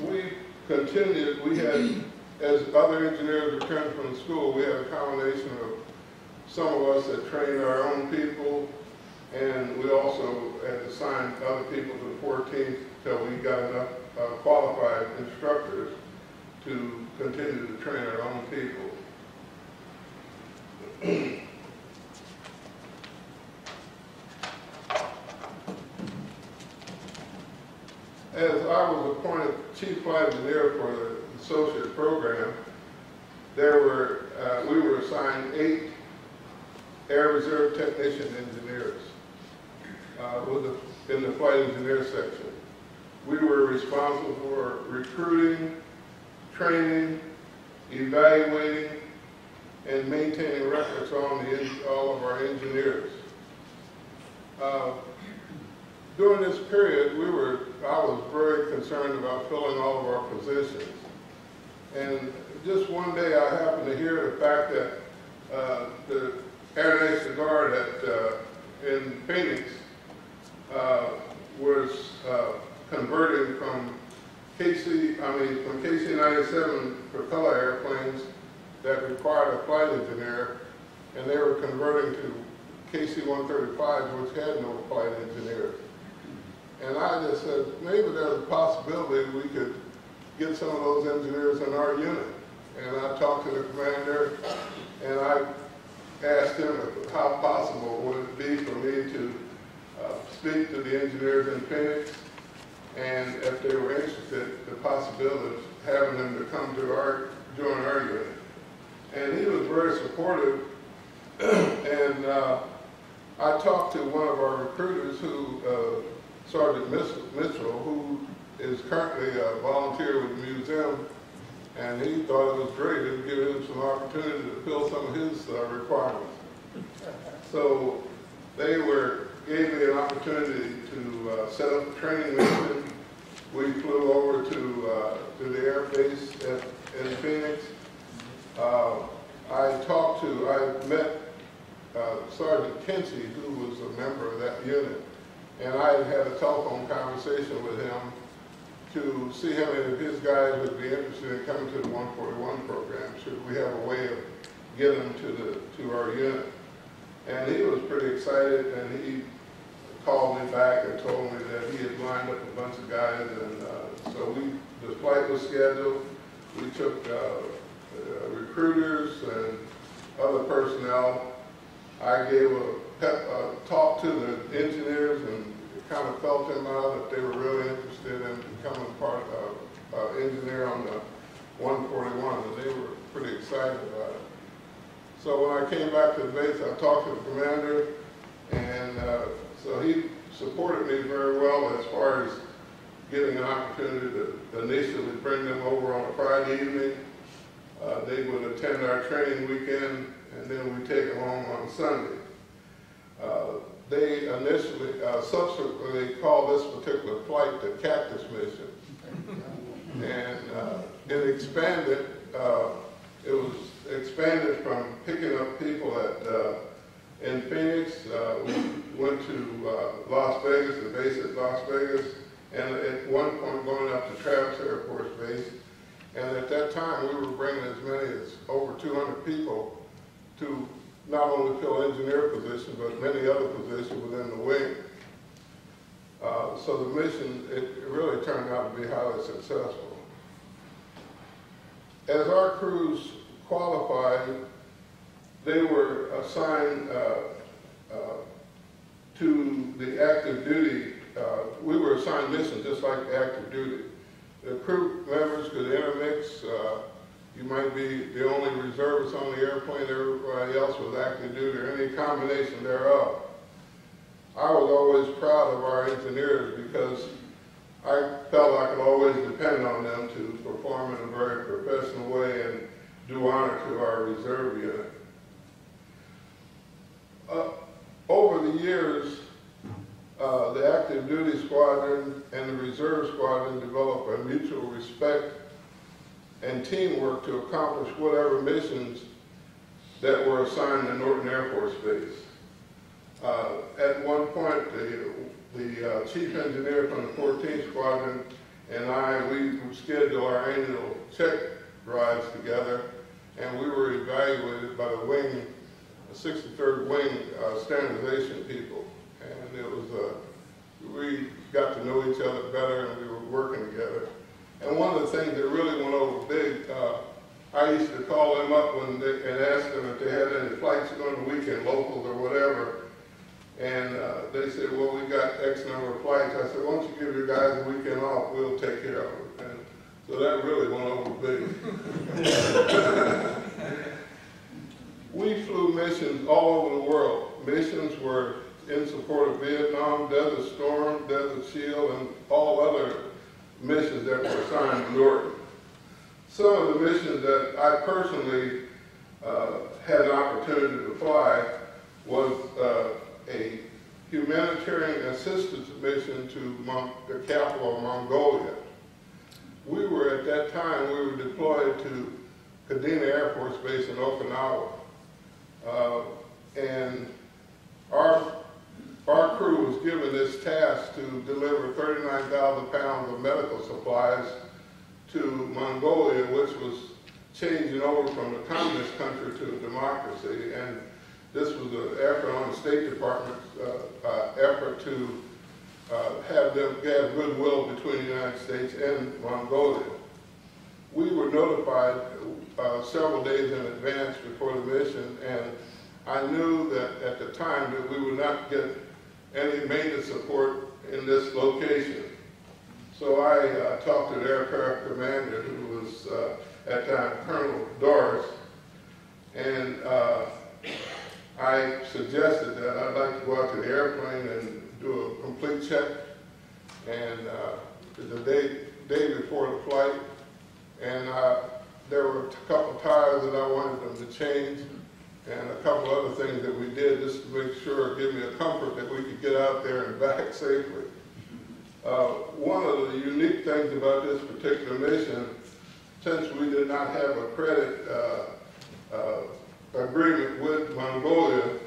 We continued, we had, as other engineers returned from school, we had a combination of some of us that trained our own people, and we also had assigned other people to the 14th till we got enough qualified instructors to continue to train our own people. As I was appointed Chief Flight Engineer for the associate program, we were assigned 8 Air Reserve Technician engineers in the Flight Engineer section. We were responsible for recruiting, training, evaluating, and maintaining records on all of our engineers. During this period, I was very concerned about filling all of our positions. And just one day I happened to hear the fact that the Air National Guard in Phoenix was converting from KC-97 propeller airplanes that required a flight engineer, and they were converting to KC-135s, which had no flight engineers. And I just said, maybe there's a possibility we could get some of those engineers in our unit. And I talked to the commander, and I asked him how possible would it be for me to speak to the engineers in Phoenix, and if they were interested, the possibility of having them to come to join our unit. And he was very supportive, and I talked to one of our recruiters, Sergeant Mitchell, who is currently a volunteer with the museum, and he thought it was great. It would give him some opportunity to fill some of his requirements. So they gave me an opportunity to set up a training mission. We flew over to the air base in Phoenix. I met Sergeant Kinsey, who was a member of that unit, and I had a telephone conversation with him to see how many of his guys would be interested in coming to the 141 program. Should we have a way of getting them to our unit? And he was pretty excited, and he called me back and told me that he had lined up a bunch of guys, and so the flight was scheduled. We took recruiters and other personnel. I gave a talk to the engineers and kind of felt them out that they were really interested in becoming part of engineer on the 141, and they were pretty excited about it. So when I came back to the base, I talked to the commander, and so he supported me very well as far as getting an opportunity to initially bring them over on a Friday evening. They would attend our training weekend, and then we take them home on Sunday. They initially, subsequently called this particular flight the Cactus Mission. And it expanded, it was expanded from picking up people in Phoenix. We went to Las Vegas, the base at Las Vegas, and at one point going up to Travis Air Force Base. And at that time, we were bringing as many as over 200 people to not only fill engineer positions, but many other positions within the wing. So the mission, it really turned out to be highly successful. As our crews qualified, they were assigned to the active duty. We were assigned missions just like active duty. The crew members could intermix. You might be the only reservist on the airplane, everybody else was active duty, or any combination thereof. I was always proud of our engineers because I felt I could always depend on them to perform in a very professional way and do honor to our reserve unit. Over the years, the active duty squadron and the reserve squadron developed a mutual respect and teamwork to accomplish whatever missions that were assigned to Norton Air Force Base. At one point, the chief engineer from the 14th Squadron and I, we would schedule our annual check rides together, and we were evaluated by the wing, the 63rd Wing standardization people. And it was, we got to know each other better, and we were working together. And one of the things that really went over big, I used to call them up and ask them if they had any flights on the weekend, locals or whatever. And they said, well, we got X number of flights. I said, why don't you give your guys a weekend off? We'll take care of it. And so that really went over big. We flew missions all over the world. Missions were in support of Vietnam, Desert Storm, Desert Shield, and all other missions that were assigned to Norton. Some of the missions that I personally had an opportunity to fly was a humanitarian assistance mission to the capital of Mongolia. We were, at that time, we were deployed to Kadena Air Force Base in Okinawa. And our crew was given this task to deliver 39,000 pounds of medical supplies to Mongolia, which was changing over from a communist country to a democracy. And this was an effort on the State Department's effort to have goodwill between the United States and Mongolia. We were notified several days in advance before the mission, and I knew that at the time that we would not get any maintenance support in this location. So I talked to the aircraft commander, who was at that time Colonel Doris, and I suggested that I'd like to go out to the airplane and do a complete check. And the day before the flight, and there were a couple tires that I wanted them to change, and a couple other things that we did just to make sure, give me a comfort that we could get out there and back safely. One of the unique things about this particular mission, since we did not have a credit agreement with Mongolia,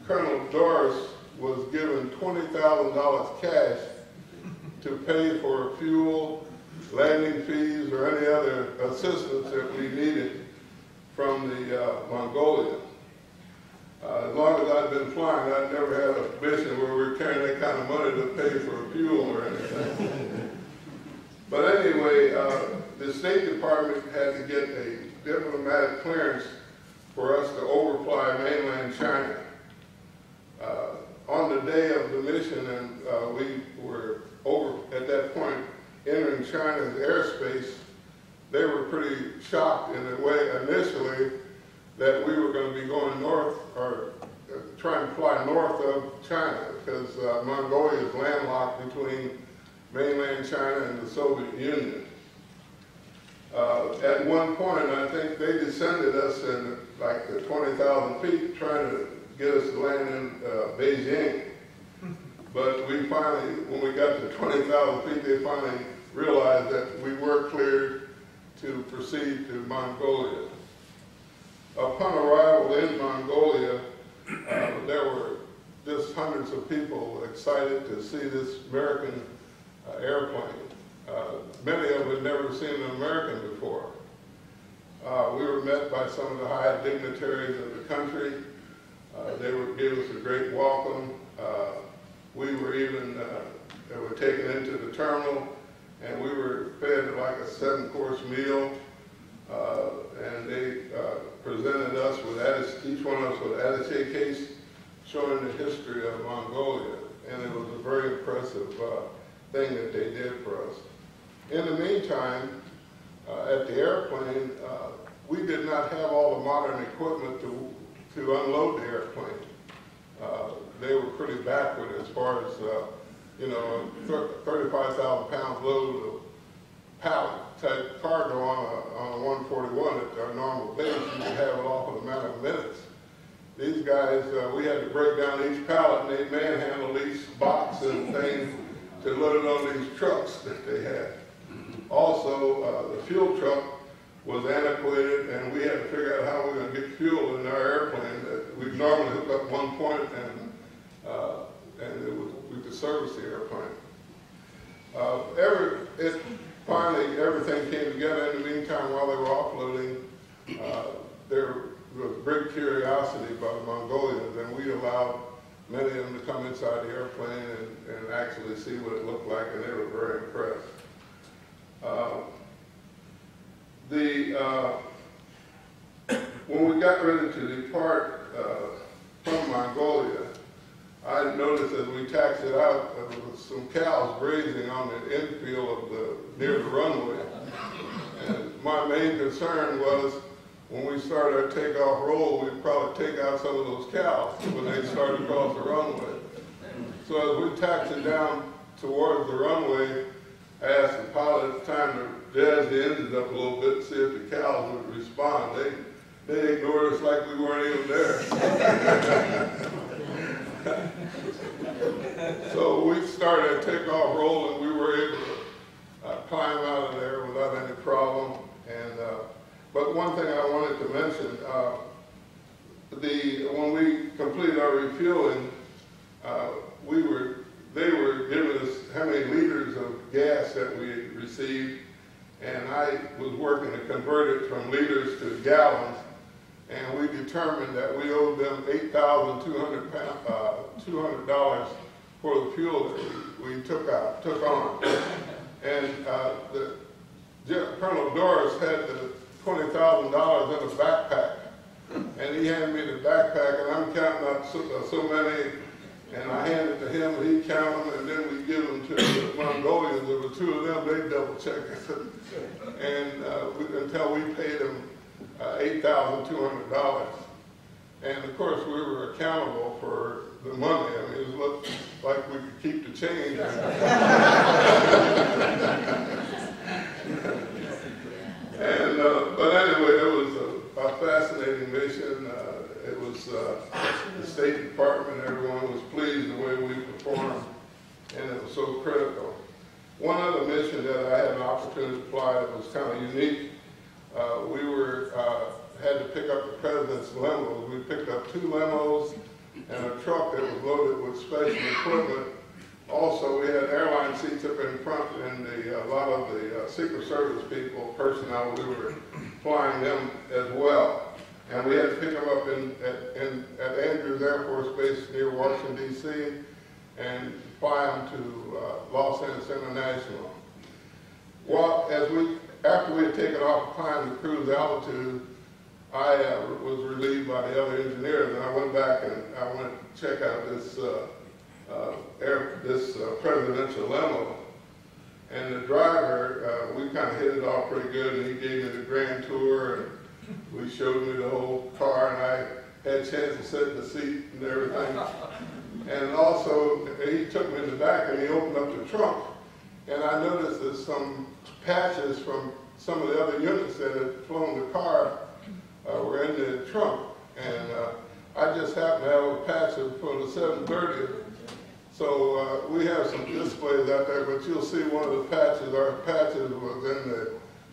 Colonel Doris was given $20,000 cash to pay for fuel, landing fees, or any other assistance that we needed from the Mongolia. As long as I'd been flying, I'd never had a mission where we were carrying that kind of money to pay for fuel or anything. But anyway, the State Department had to get a diplomatic clearance for us to overfly mainland China. On the day of the mission, and we were at that point entering China's airspace, they were pretty shocked in a way initially that we were going to be going north, or trying to fly north of China, because Mongolia is landlocked between mainland China and the Soviet Union. At one point, I think they descended us in like the 20,000 feet trying to get us to land in Beijing. But we finally, when we got to 20,000 feet, they finally realized that we were cleared to proceed to Mongolia. Upon arrival in Mongolia, there were just hundreds of people excited to see this American airplane. Many of them had never seen an American before. We were met by some of the high dignitaries of the country. They gave us a great welcome. We were even were taken into the terminal, and we were fed like a 7-course meal. And they presented us with each one of us with an attaché case showing the history of Mongolia, and it was a very impressive thing that they did for us. In the meantime, at the airplane, we did not have all the modern equipment to unload the airplane. They were pretty backward as far as, 35,000 pounds load of pallet type cargo on a 141 at our normal base. You could have it off in a matter of minutes. These guys, we had to break down each pallet and they manhandled each box and thing to load it on these trucks that they had. Also, the fuel truck was antiquated, and we had to figure out how we were going to get fuel in our airplane. We'd normally hook up one point, and we could service the airplane. Finally, everything came together. In the meantime, while they were offloading, there was great curiosity by the Mongolians, and we allowed many of them to come inside the airplane and actually see what it looked like, and they were very impressed. When we got ready to depart from Mongolia, I noticed as we taxied out, there was some cows grazing on the infield near the runway. And my main concern was when we started our takeoff roll, we'd probably take out some of those cows when they started across the runway. So as we taxied down towards the runway, I asked the pilot at the time to jazz the engines up a little bit to see if the cows would respond. They ignored us like we weren't even there. So we started a takeoff roll, and we were able to climb out of there without any problem. But one thing I wanted to mention, when we completed our refueling, they were giving us how many liters of gas that we had received, and I was working to convert it from liters to gallons, and we determined that we owed them $8,200 for the fuel that we took on. And Colonel Doris had the $20,000 in a backpack, and he handed me the backpack, and I'm counting up so many, and I handed it to him, and he'd count them, and then we'd give them to the Mongolians. There were two of them, they'd double check it, and until we paid them $8,200. And of course, we were accountable for the money. I mean, it looked like we could keep the change. But anyway, it was a fascinating mission. It was the State Department, everyone was pleased the way we performed, and it was so critical. One other mission that I had an opportunity to fly that was kind of unique, we had to pick up the president's limos. We picked up 2 limos and a truck that was loaded with special equipment. Also, we had airline seats up in front, and a lot of the Secret Service people, personnel, we were flying them as well. And we had to pick them up at Andrews Air Force Base near Washington, D.C., and fly them to Los Angeles International. Well, after we had taken off, climbed the cruise altitude, I was relieved by the other engineers, and I went back and I went to check out this presidential limo. And the driver, we kind of hit it off pretty good, and he gave me the grand tour, and we showed me the whole car, and I had a chance to sit in the seat and everything. And also, he took me in the back, and he opened up the trunk, and I noticed that some patches from some of the other units that had flown the car were in the trunk, and I just happened to have a patch for the 730. So we have some displays out there, but you'll see one of the patches. Our patches was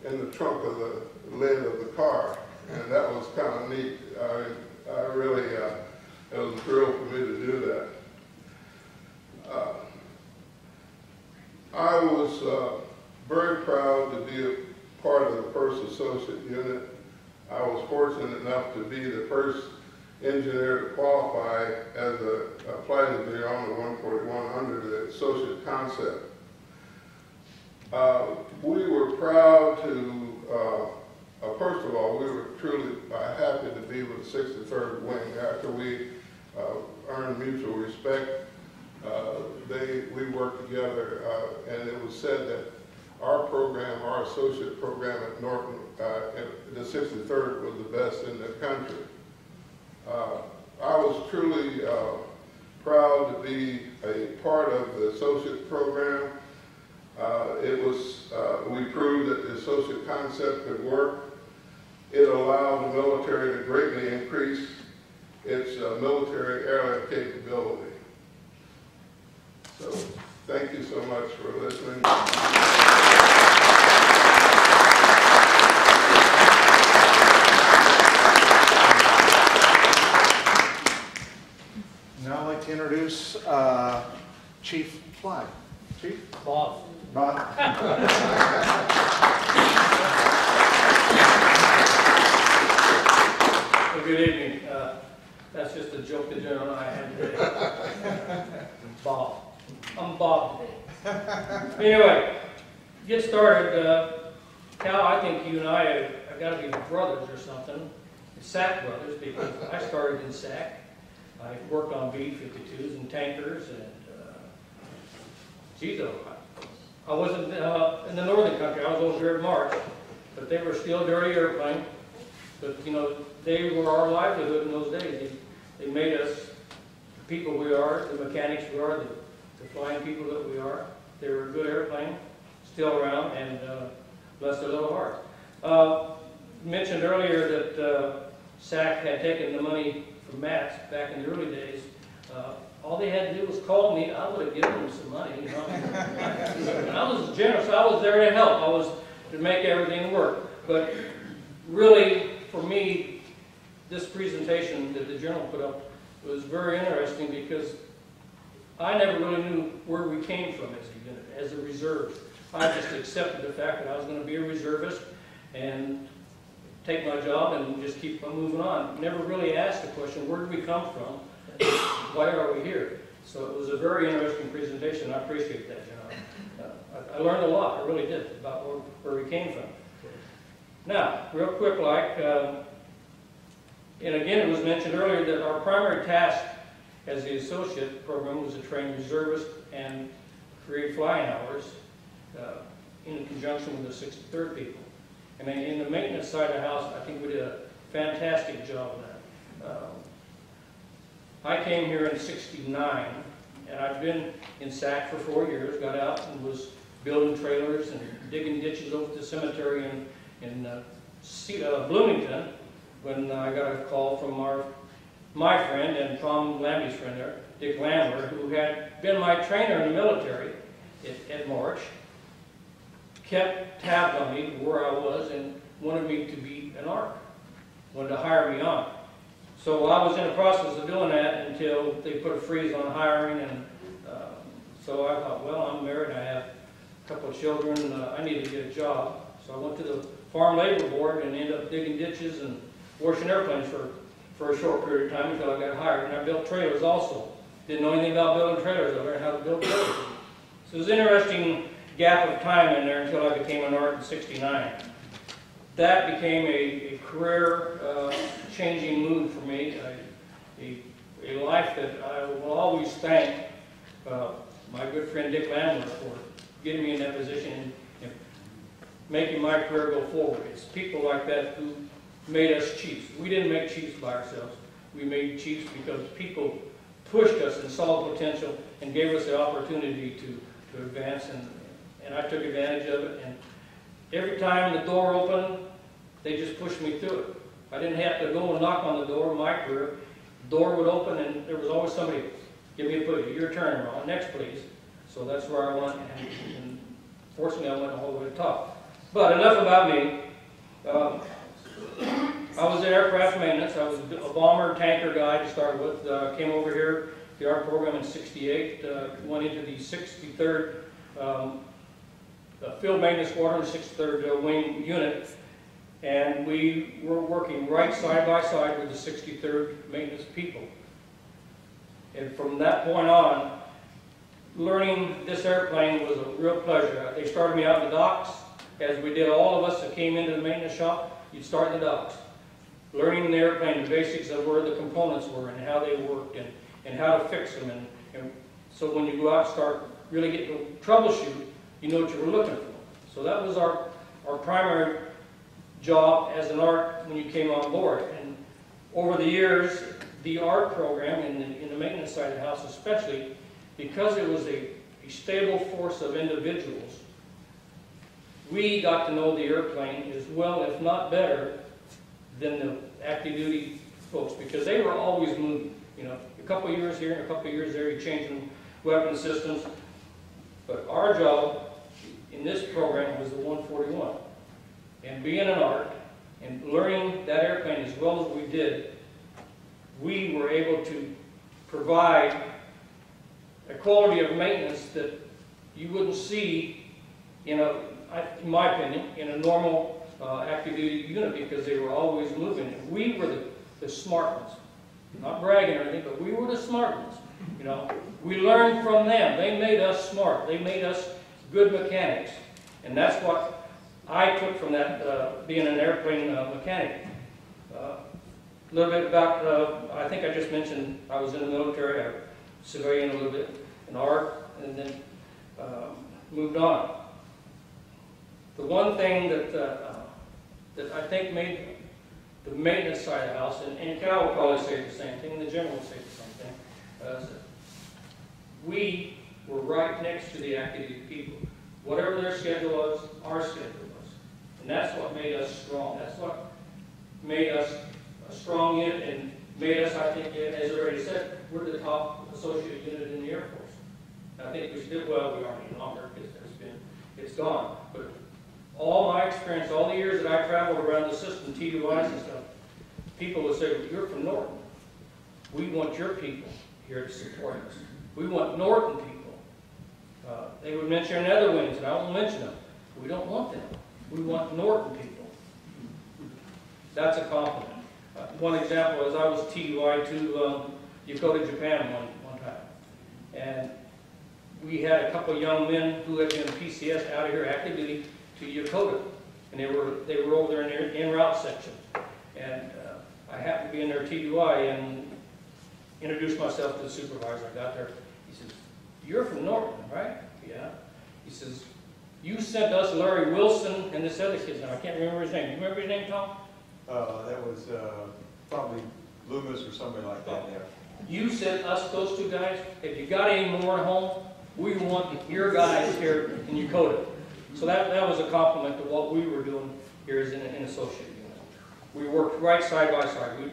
in the trunk of the lid of the car, and that was kind of neat. I really, it was a thrill for me to do that. I was very proud to be a part of the first associate unit. I was fortunate enough to be the first engineer to qualify as a flight engineer on the 141 under the associate concept. We were proud to, first of all, we were truly happy to be with the 63rd Wing after we earned mutual respect. We worked together, and it was said that our program, our associate program at Norton, the 63rd was the best in the country. I was truly proud to be a part of the associate program. We proved that the associate concept could work. It allowed the military to greatly increase its military airlift capability. So, thank you so much for listening. Now I'd like to introduce Chief Fly. Chief? Bob. Bob. Well, good evening. That's just a joke the General and I had today. Bob. I'm Bob today. Anyway, get started. Cal, I think you and I have got to be brothers or something. SAC brothers, because I started in SAC. I worked on B-52s and tankers, and geez, I wasn't in the northern country. I was over here in March, but they were still dirty airplanes. But you know, they were our livelihood in those days. They made us the people we are, the mechanics we are, the flying people that we are. They were a good airplane, still around, and bless their little hearts. Mentioned earlier that SAC had taken the money from MATS back in the early days. All they had to do was call me. I would have given them some money. You know? I was generous. I was there to help. I was to make everything work. But really, for me, this presentation that the General put up was very interesting because I never really knew where we came from as a unit, as a reserve. I just accepted the fact that I was going to be a reservist and take my job and just keep on moving on. Never really asked the question, where did we come from? Why are we here? So it was a very interesting presentation. I appreciate that, General. I learned a lot, I really did, about where we came from. Now, real quick, and again, it was mentioned earlier that our primary task as the associate program was to train reservists and create flying hours in conjunction with the 63rd people. And in the maintenance side of the house, I think we did a fantastic job of that. I came here in '69, and I've been in SAC for 4 years, got out and was building trailers and digging ditches over at the cemetery in Bloomington when I got a call from my friend and Tom Lambie's friend there, Dick Landler, who had been my trainer in the military at March, kept tabs on me where I was and wanted me to be an ARC, wanted to hire me on. So I was in the process of doing that until they put a freeze on hiring, and so I thought, well, I'm married, I have a couple of children, I need to get a job. So I went to the Farm Labor Board and ended up digging ditches and washing airplanes for a short period of time until I got hired. And I built trailers also. Didn't know anything about building trailers. I learned how to build trailers. So it was an interesting gap of time in there until I became an ARC in '69. That became a career changing move for me, a life that I will always thank my good friend Dick Landler for getting me in that position and making my career go forward. It's people like that who made us chiefs. We didn't make chiefs by ourselves. We made chiefs because people pushed us and saw the potential and gave us the opportunity to advance and I took advantage of it. And every time the door opened, they just pushed me through it. I didn't have to go and knock on the door in my career. The door would open, and there was always somebody, give me a push, your turn, Ron, next please. So that's where I went, and fortunately I went all the way to the top. But enough about me. I was in aircraft maintenance. I was a bomber tanker guy to start with. Came over here, the ARC program in '68, went into the 63rd Field Maintenance Squadron, 63rd Wing Unit, and we were working right side by side with the 63rd maintenance people. And from that point on, learning this airplane was a real pleasure. They started me out in the docks, as we did all of us that came into the maintenance shop. You'd start in the docks, learning the airplane, the basics of where the components were and how they worked and how to fix them. And so when you go out and start really getting to troubleshoot, you know what you were looking for. So that was our primary job as an ARC when you came on board. And over the years, the ARC program, in the maintenance side of the house especially, because it was a stable force of individuals, we got to know the airplane as well, if not better, than the active duty folks, because they were always moving. You know, a couple of years here and a couple of years there, you're changing weapon systems. But our job in this program was the 141. And being an ARC and learning that airplane as well as we did, we were able to provide a quality of maintenance that you wouldn't see in my opinion, in a normal active duty unit, because they were always moving. And we were the smart ones. Not bragging or anything, but we were the smart ones. You know, we learned from them. They made us smart. They made us good mechanics. And that's what I took from that, being an airplane mechanic. A little bit about, I think I just mentioned I was in the military, I was civilian a little bit, an ARC, and then moved on. The one thing that I think made the maintenance side of the house, and Cal will probably say the same thing, and the general will say the same thing, is that we were right next to the active duty people. Whatever their schedule was, our schedule was. And that's what made us strong. That's what made us a strong unit and made us, I think, as I already said, we're the top associate unit in the Air Force. And I think we still, well, we aren't any longer because it's gone. But all my experience, all the years that I traveled around the system, TUIs and stuff, people would say, well, you're from Norton. We want your people here to support us. We want Norton people. They would mention other wings, and I won't mention them. We don't want them. We want Norton people. That's a compliment. One example is I was TUI to Yokota, Japan one time. And we had a couple of young men who had been PCS out of here active duty to Yokota. And they were over there in their en-route section. And I happened to be in their TUI and introduced myself to the supervisor. I got there. He says, "You're from Norton, right?" "Yeah." He says, "You sent us Larry Wilson and this other kid's name. I can't remember his name. Do you remember his name, Tom?" That was probably Loomis or somebody like that, yeah. "You sent us those two guys. If you got any more at home, we want your guys here in Yokota." So that was a compliment to what we were doing here as an associate unit. We worked right side by side.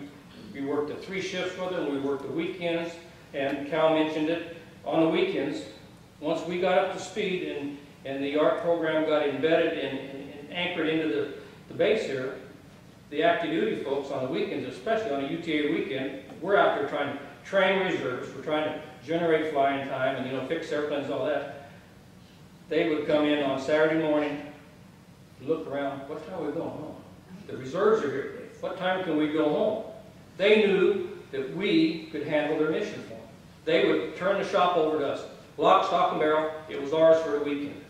We worked the 3 shifts with them. We worked the weekends, and Cal mentioned it. On the weekends, once we got up to speed and the ARC program got embedded and anchored into the base here, the active duty folks on the weekends, especially on a UTA weekend, we're out there trying to train reserves. We're trying to generate flying time and, fix airplanes and all that. They would come in on Saturday morning, look around, what time are we going home? The reserves are here. What time can we go home? They knew that we could handle their mission for them. They would turn the shop over to us. Lock, stock, and barrel, it was ours for the weekend.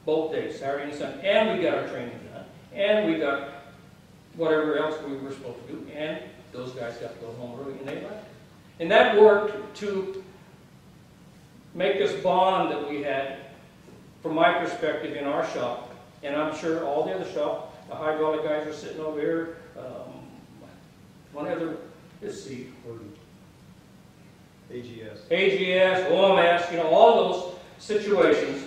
Both days, Saturday and Sunday. And we got our training done. And we got whatever else we were supposed to do. And those guys got to go home early, and they left. And that worked to make this bond that we had, from my perspective, in our shop. And I'm sure all the other shop, the hydraulic guys are sitting over here. One other, let's see, AGS, OMS, all those situations.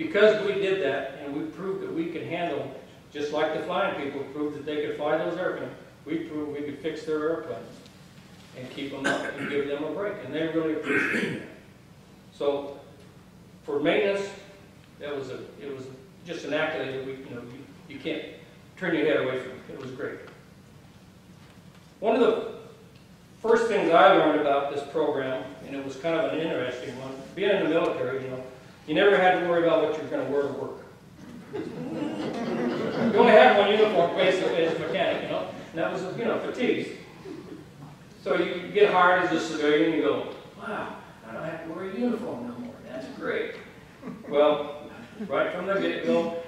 because we did that and we proved that we could handle, just like the flying people proved that they could fly those airplanes, we proved we could fix their airplanes and keep them up and give them a break, and they really appreciated that. So for maintenance, it was just an accolade that you can't turn your head away from. It was great. One of the first things I learned about this program, and it was kind of an interesting one, being in the military, you never had to worry about what you were going to wear to work. You only had one uniform basically as a mechanic, and that was, fatigues. So you get hired as a civilian and you go, wow, I don't have to wear a uniform no more. That's great. Well, right from the get-go,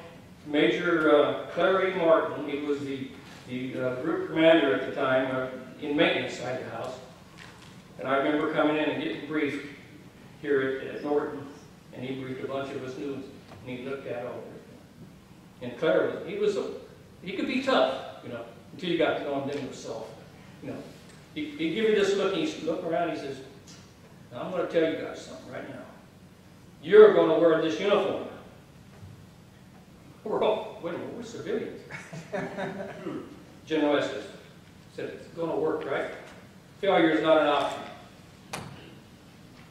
Major Clary Martin, he was the group commander at the time in maintenance side of the house. And I remember coming in and getting briefed here at Norton, and he briefed a bunch of us new, and he looked at all this. And Clary, he could be tough, until you got to know him then himself. He'd give you this look, and he'd look around, and he says, now I'm going to tell you guys something right now. You're going to wear this uniform. We're all, wait a minute, we're civilians. General Estes said, it's going to work, right? Failure is not an option.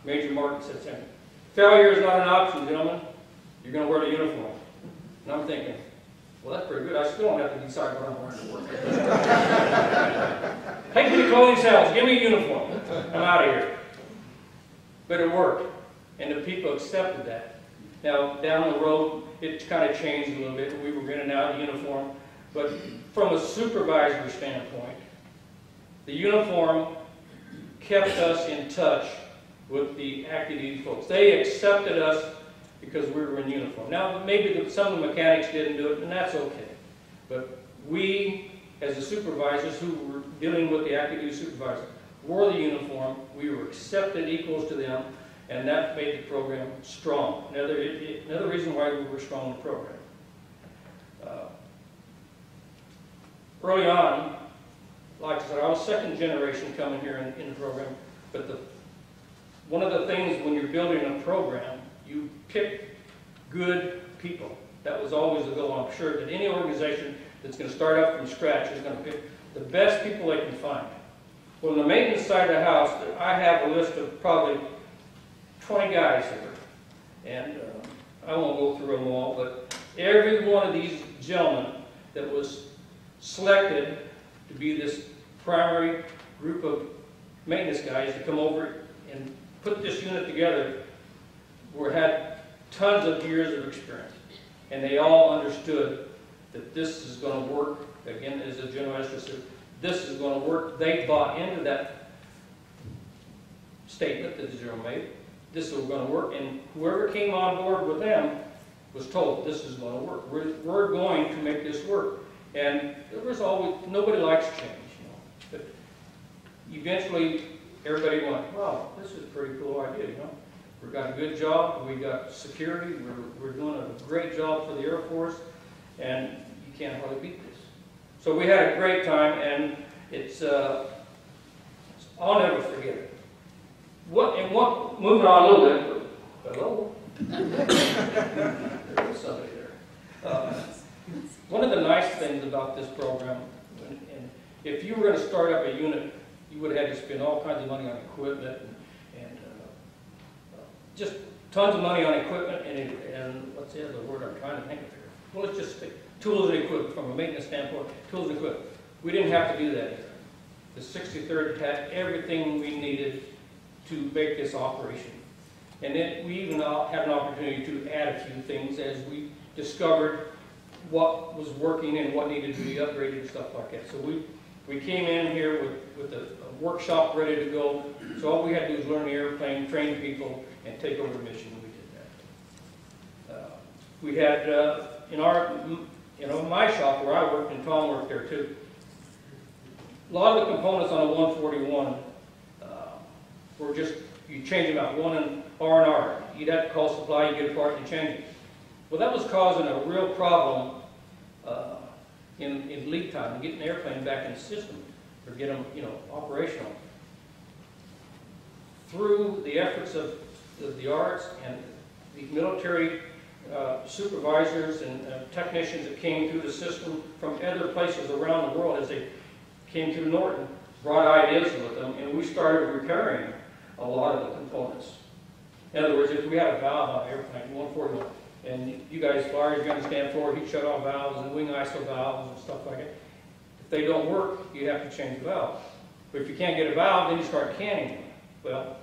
Major Martin said the same. Failure is not an option, gentlemen. You're going to wear the uniform. And I'm thinking, well, that's pretty good. I still don't have to decide what I'm wearing to work. Take me to clothing sales. Give me a uniform. I'm out of here. But it worked. And the people accepted that. Now, down the road, it kind of changed a little bit. We were in and out of the uniform. But from a supervisory standpoint, the uniform kept us in touch with the active duty folks. They accepted us because we were in uniform. Now, maybe some of the mechanics didn't do it, and that's okay. But we, as the supervisors who were dealing with the active duty supervisors, wore the uniform. We were accepted equals to them, and that made the program strong. Another reason why we were strong in the program. Early on, like I said, I was second generation coming here in the program, but one of the things when you're building a program, you pick good people. That was always the goal. I'm sure that any organization that's going to start up from scratch is going to pick the best people they can find. Well, on the maintenance side of the house, I have a list of probably 20 guys here. And I won't go through them all, but every one of these gentlemen that was selected to be this primary group of maintenance guys to come over and put this unit together had tons of years of experience. And they all understood that this is going to work. Again, as the General Estes said, this is going to work. They bought into that statement that the General made. This is going to work. And whoever came on board with them was told, this is going to work. We're going to make this work. And there was always, nobody likes change, But eventually, everybody went, wow, this is a pretty cool idea, We've got a good job, we got security, we're doing a great job for the Air Force, and you can't hardly beat this. So we had a great time, and I'll never forget it. Moving on a little bit, hello? There is somebody there. One of the nice things about this program, and if you were going to start up a unit, you would have had to spend all kinds of money on equipment and just tons of money on equipment and what's the other word I'm trying to think of here? Well, it's just tools and equipment from a maintenance standpoint, tools and equipment. We didn't have to do that here. The 63rd had everything we needed to make this operation. And then we even had an opportunity to add a few things as we discovered what was working and what needed to be upgraded and stuff like that. So we came in here with a workshop ready to go. So all we had to do was learn the airplane, train people, and take over the mission. We did that. We had in my shop where I worked, and Tom worked there too. A lot of the components on a 141 were just you change them out, one in R&R. You'd have to call supply, you get a part, and you change it. Well, that was causing a real problem in lead time, getting the airplane back in the system, or get them, operational. Through the efforts of the arts and the military supervisors and technicians that came through the system from other places around the world as they came through Norton, brought ideas with them, and we started repairing a lot of the components. In other words, if we had a valve on an airplane, 141, and you guys flyers, you understand floor heat shut-off valves and wing ISO valves and stuff like that, if they don't work, you have to change the valve. But if you can't get a valve, then you start canning them. Well,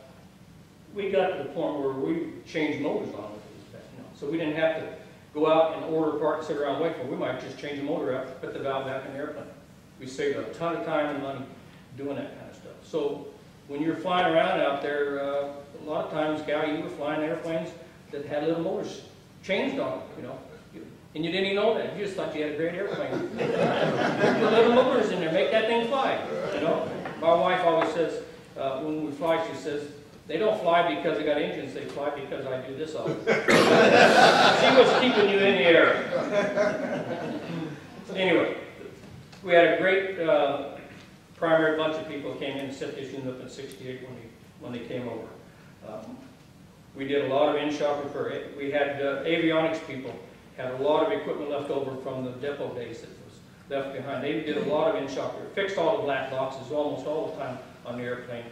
we got to the point where we changed motors on it, you know, so we didn't have to go out and order a part and sit around and wait for it. We might just change the motor out, put the valve back in the airplane. We saved a ton of time and money doing that kind of stuff. So when you're flying around out there, a lot of times, Gal, you were flying airplanes that had little motors changed on them, you know. And you didn't even know that. You just thought you had a great airplane. Put little motors in there, make that thing fly, you know. My wife always says, when we fly, she says, they don't fly because they got engines, they fly because I do this all. She was keeping you in the air. Anyway, we had a great primary bunch of people came in and set this unit up in '68 when they came over. We did a lot of in-shop repair. We had avionics people, had a lot of equipment left over from the depot days that was left behind. They did a lot of in-shop repair, fixed all the black boxes almost all the time on the airplane.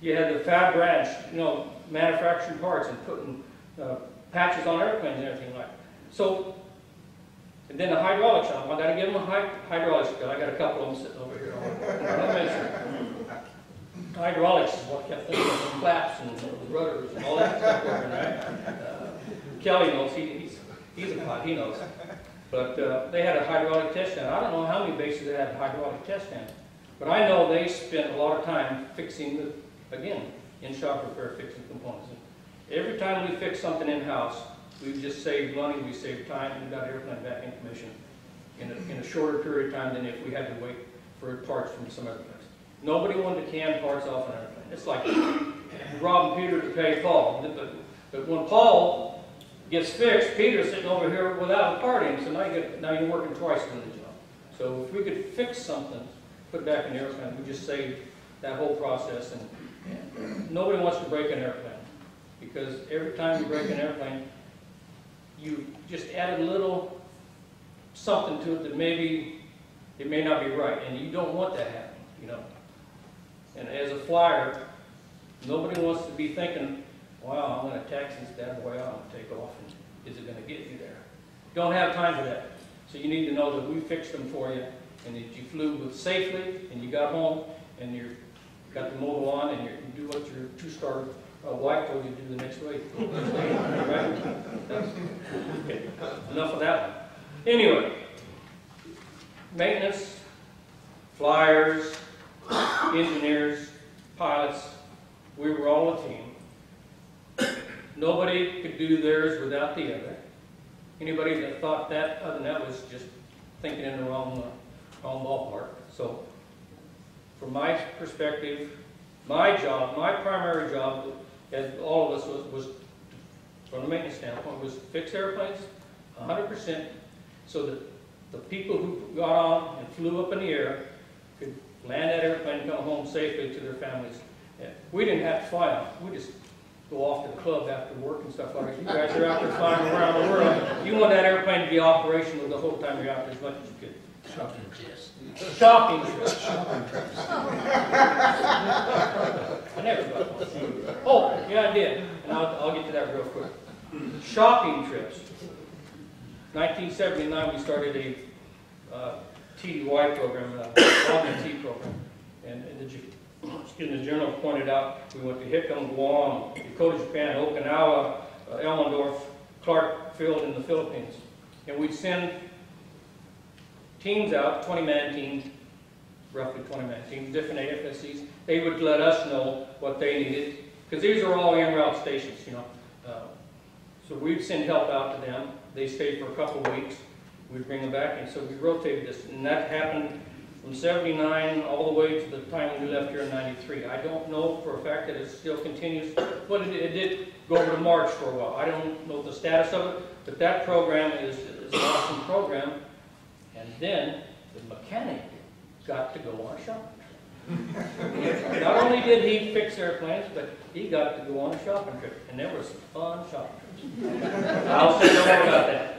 You had the fab branch, you know, manufacturing parts and putting patches on airplanes and everything like that. So, and then the hydraulic shop, I got to give them a hydraulics bill. I got a couple of them sitting over here. Hydraulics is what kept things from flaps and rudders and all that stuff working, right? Kelly knows, he's a pot, he knows. But they had a hydraulic test stand. I don't know how many bases they had a hydraulic test stand, but I know they spent a lot of time fixing again, in-shop repair, fixing components. And every time we fix something in-house, we just saved money, we saved time, and got the airplane back in commission in a shorter period of time than if we had to wait for parts from some other place. Nobody wanted to can parts off an airplane. It's like robbing Peter to pay Paul. But when Paul gets fixed, Peter's sitting over here without a part in, so now you're working twice on the job. So if we could fix something, put it back in the airplane, we just saved that whole process. And nobody wants to break an airplane, because every time you break an airplane, you just add a little something to it that maybe it may not be right, and you don't want that happening, you know. And as a flyer, nobody wants to be thinking, wow, I'm going to taxi this bad boy out and take off, and is it going to get you there? Don't have time for that. So you need to know that we fixed them for you, and that you flew with safely, and you got home, and you got the mobile on, and you do what your two-star wife told you to do the next week. Right? Okay. Enough of that one. Anyway, maintenance, flyers, engineers, pilots, we were all a team. Nobody could do theirs without the other. Anybody that thought that other than that was just thinking in the wrong ballpark. So, from my perspective, my job, my primary job, as all of us was from the maintenance standpoint, was to fix airplanes 100%, so that the people who got on and flew up in the air could land that airplane and come home safely to their families. And we didn't have to fly on. We just go off to the club after work and stuff like that. You guys are out there flying around the world. You want that airplane to be operational the whole time you're out there as much as you could. Shopping trips. Shopping trips. Shopping trips. I never got one. Oh, yeah, I did. And I'll get to that real quick. Shopping trips. 1979, we started a TDY program, augment program. And the general pointed out, we went to Hickam, Guam, Dakota, Japan, Okinawa, Elmendorf, Clark Field in the Philippines. And we'd send teams out, 20-man teams, roughly 20-man teams, different AFSCs. They would let us know what they needed, because these are all en route stations, you know. So we'd send help out to them. They stayed for a couple of weeks. We'd bring them back, and so we rotated this. And that happened from 79 all the way to the time we left here in 93. I don't know for a fact that it still continues, but it did go over to March for a while. I don't know the status of it, but that program is an awesome program. And then the mechanic got to go on a shopping trip. Not only did he fix airplanes, but he got to go on a shopping trip, and there was some fun shopping trips. I'll say no more about that.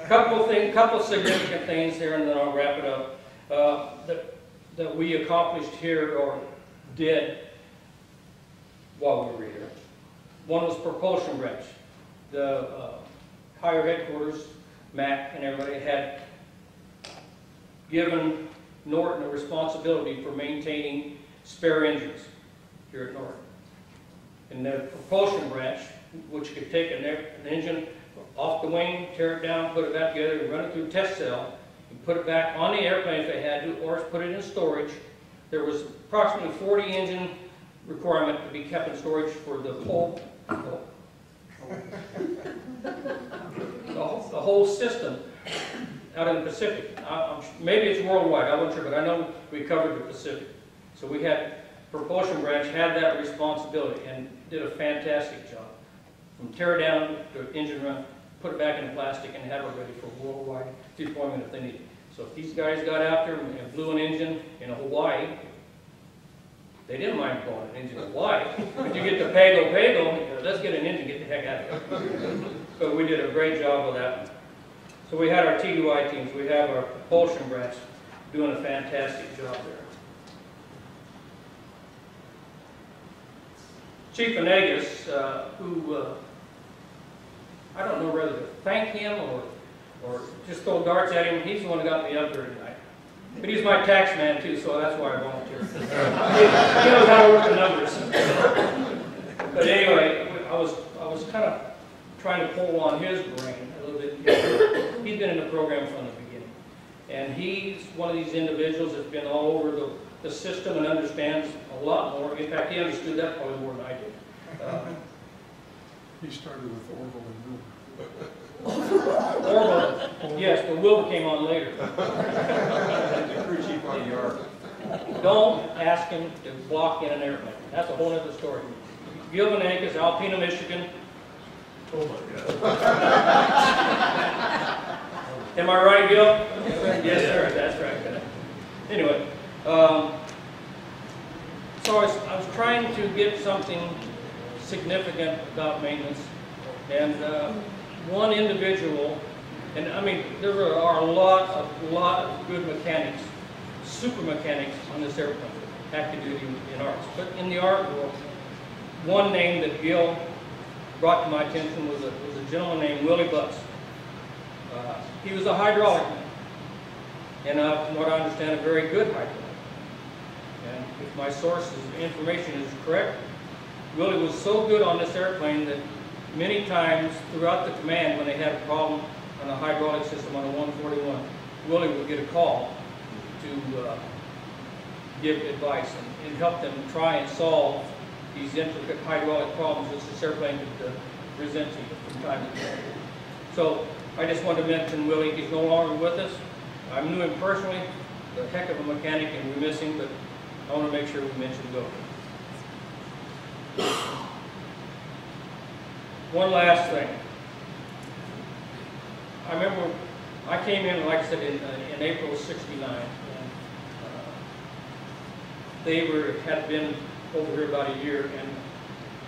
Couple significant things here, and then I'll wrap it up. That we accomplished here or did while we were here. One was propulsion branch. The higher headquarters, Mac and everybody, had given Norton a responsibility for maintaining spare engines here at Norton. And the propulsion branch, which could take an engine off the wing, tear it down, put it back together, and run it through a test cell, and put it back on the airplane if they had to, or put it in storage. There was approximately 40 engine requirement to be kept in storage for the whole system out in the Pacific. Maybe it's worldwide, I wasn't sure, but I know we covered the Pacific. So we had, propulsion branch had that responsibility and did a fantastic job. From tear down to engine run, put it back in plastic and have it ready for worldwide deployment if they need it. So if these guys got out there and blew an engine in Hawaii, they didn't mind blowing an engine in Hawaii. But you get the pago, let's get an engine, get the heck out of here. So we did a great job with that. So we had our T2I teams, we have our propulsion branch doing a fantastic job there. Chief Venegas, who I don't know whether to thank him or just throw darts at him, he's the one who got me up there tonight. But he's my tax man too, so that's why I volunteered. He knows how to work the numbers. But anyway, I was kind of trying to pull on his brain a little bit. He's been in the program from the beginning. And he's one of these individuals that's been all over the system and understands a lot more. In fact, he understood that probably more than I did. He started with Orville and Orville, yes, but Will came on later. The crew chief on the yard. Don't ask him to block in an airplane. That's a whole other story. Gil Venegas, Alpena, Michigan. Oh my God. Am I right, Gil? Yes, sir. That's right. Anyway, so I was trying to get something significant about maintenance, and one individual, and I mean there are a lot of good mechanics, super mechanics on this airplane, active duty in arts. But in the art world, one name that Gil brought to my attention was a gentleman named Willie Butts. He was a hydraulic man, and from what I understand, a very good hydraulic. And if my source of information is correct, Willie was so good on this airplane that many times throughout the command, when they had a problem on a hydraulic system on a 141, Willie would get a call to give advice and help them try and solve these intricate hydraulic problems that this airplane could present to you from time to time. So I just wanted to mention Willie. He's no longer with us. I knew him personally, a heck of a mechanic, and we miss him, but I want to make sure we mention Willie. One last thing. I remember I came in, like I said, in April of '69, and they had been over here about a year, and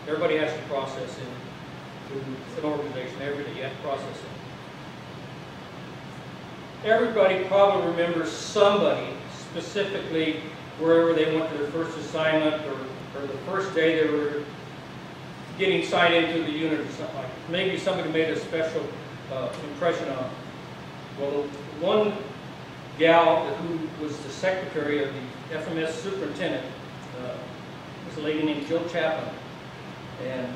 everybody has to process it. It's an organization, every day you have to process it. Everybody probably remembers somebody specifically wherever they went to their first assignment or the first day they were getting signed into the unit or something like that. Maybe somebody made a special impression on them. Well, one gal who was the secretary of the FMS superintendent was a lady named Jill Chapman. And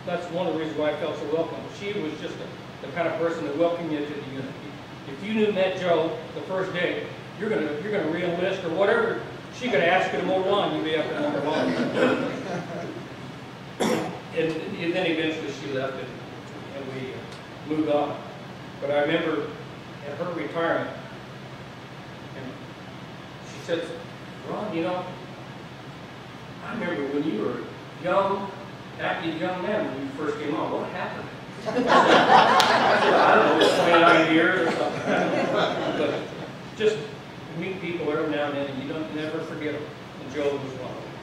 that's one of the reasons why I felt so welcome. She was just the kind of person that welcomed you to the unit. If you met Joe the first day, you're gonna re-enlist or whatever. She could ask you to mow the lawn, you'd be up to mow the lawn. And then eventually she left and we moved on. But I remember at her retirement, and she said, "Ron, you know, I remember when you were young, active young man when you first came on. What happened?" I said, "I don't know, 29 years or something." But just You meet people every now and then, and you don't never forget them. And Joe was one of them.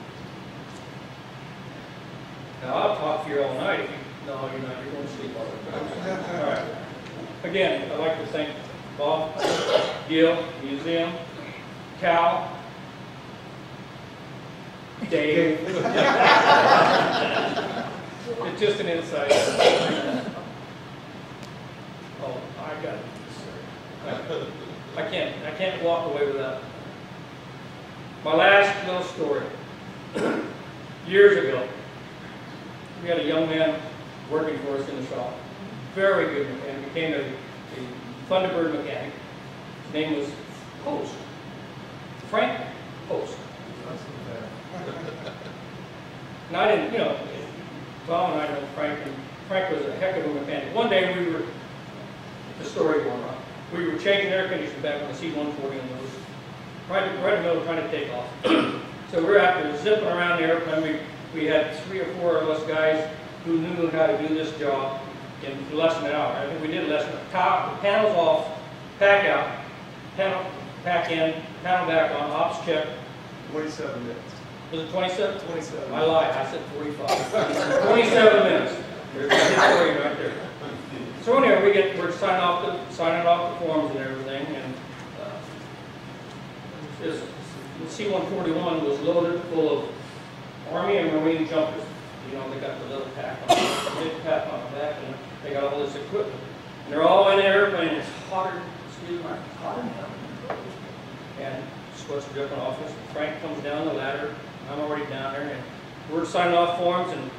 Now, I'll talk to you all night if you... No, you're not. You're going to sleep all the time. All right. Again, I'd like to thank Bob, Gil, Museum, Cal, Dave. It's just an insight. Oh, I got it. I can't walk away with that. My last little story. Years ago, we had a young man working for us in the shop. Very good mechanic. Became a Thunderbird mechanic. His name was Post. Frank Post. And I didn't, Tom and I know Frank, and Frank was a heck of a mechanic. One day the story going on. We were changing air conditioning back on the C-140, and it was right in the middle trying to take off. So we're out there zipping around the airplane. We had 3 or 4 of us guys who knew how to do this job in less than an hour. I think we did less than an hour. Panels off, pack out, panel pack in, panel back on, ops check. 27 minutes. Was it 27? 27. I lied. I said 45. 27 minutes. There's the story right there. So anyway, we're signing off the forms and everything, and the C-141 was loaded full of Army and Marine jumpers. They got the little pack on the big pack on the back, and they got all this equipment. And they're all in the airplane. It's hotter, hotter now. And sweat's dripping off us. Frank comes down the ladder. I'm already down there, and we're signing off forms, and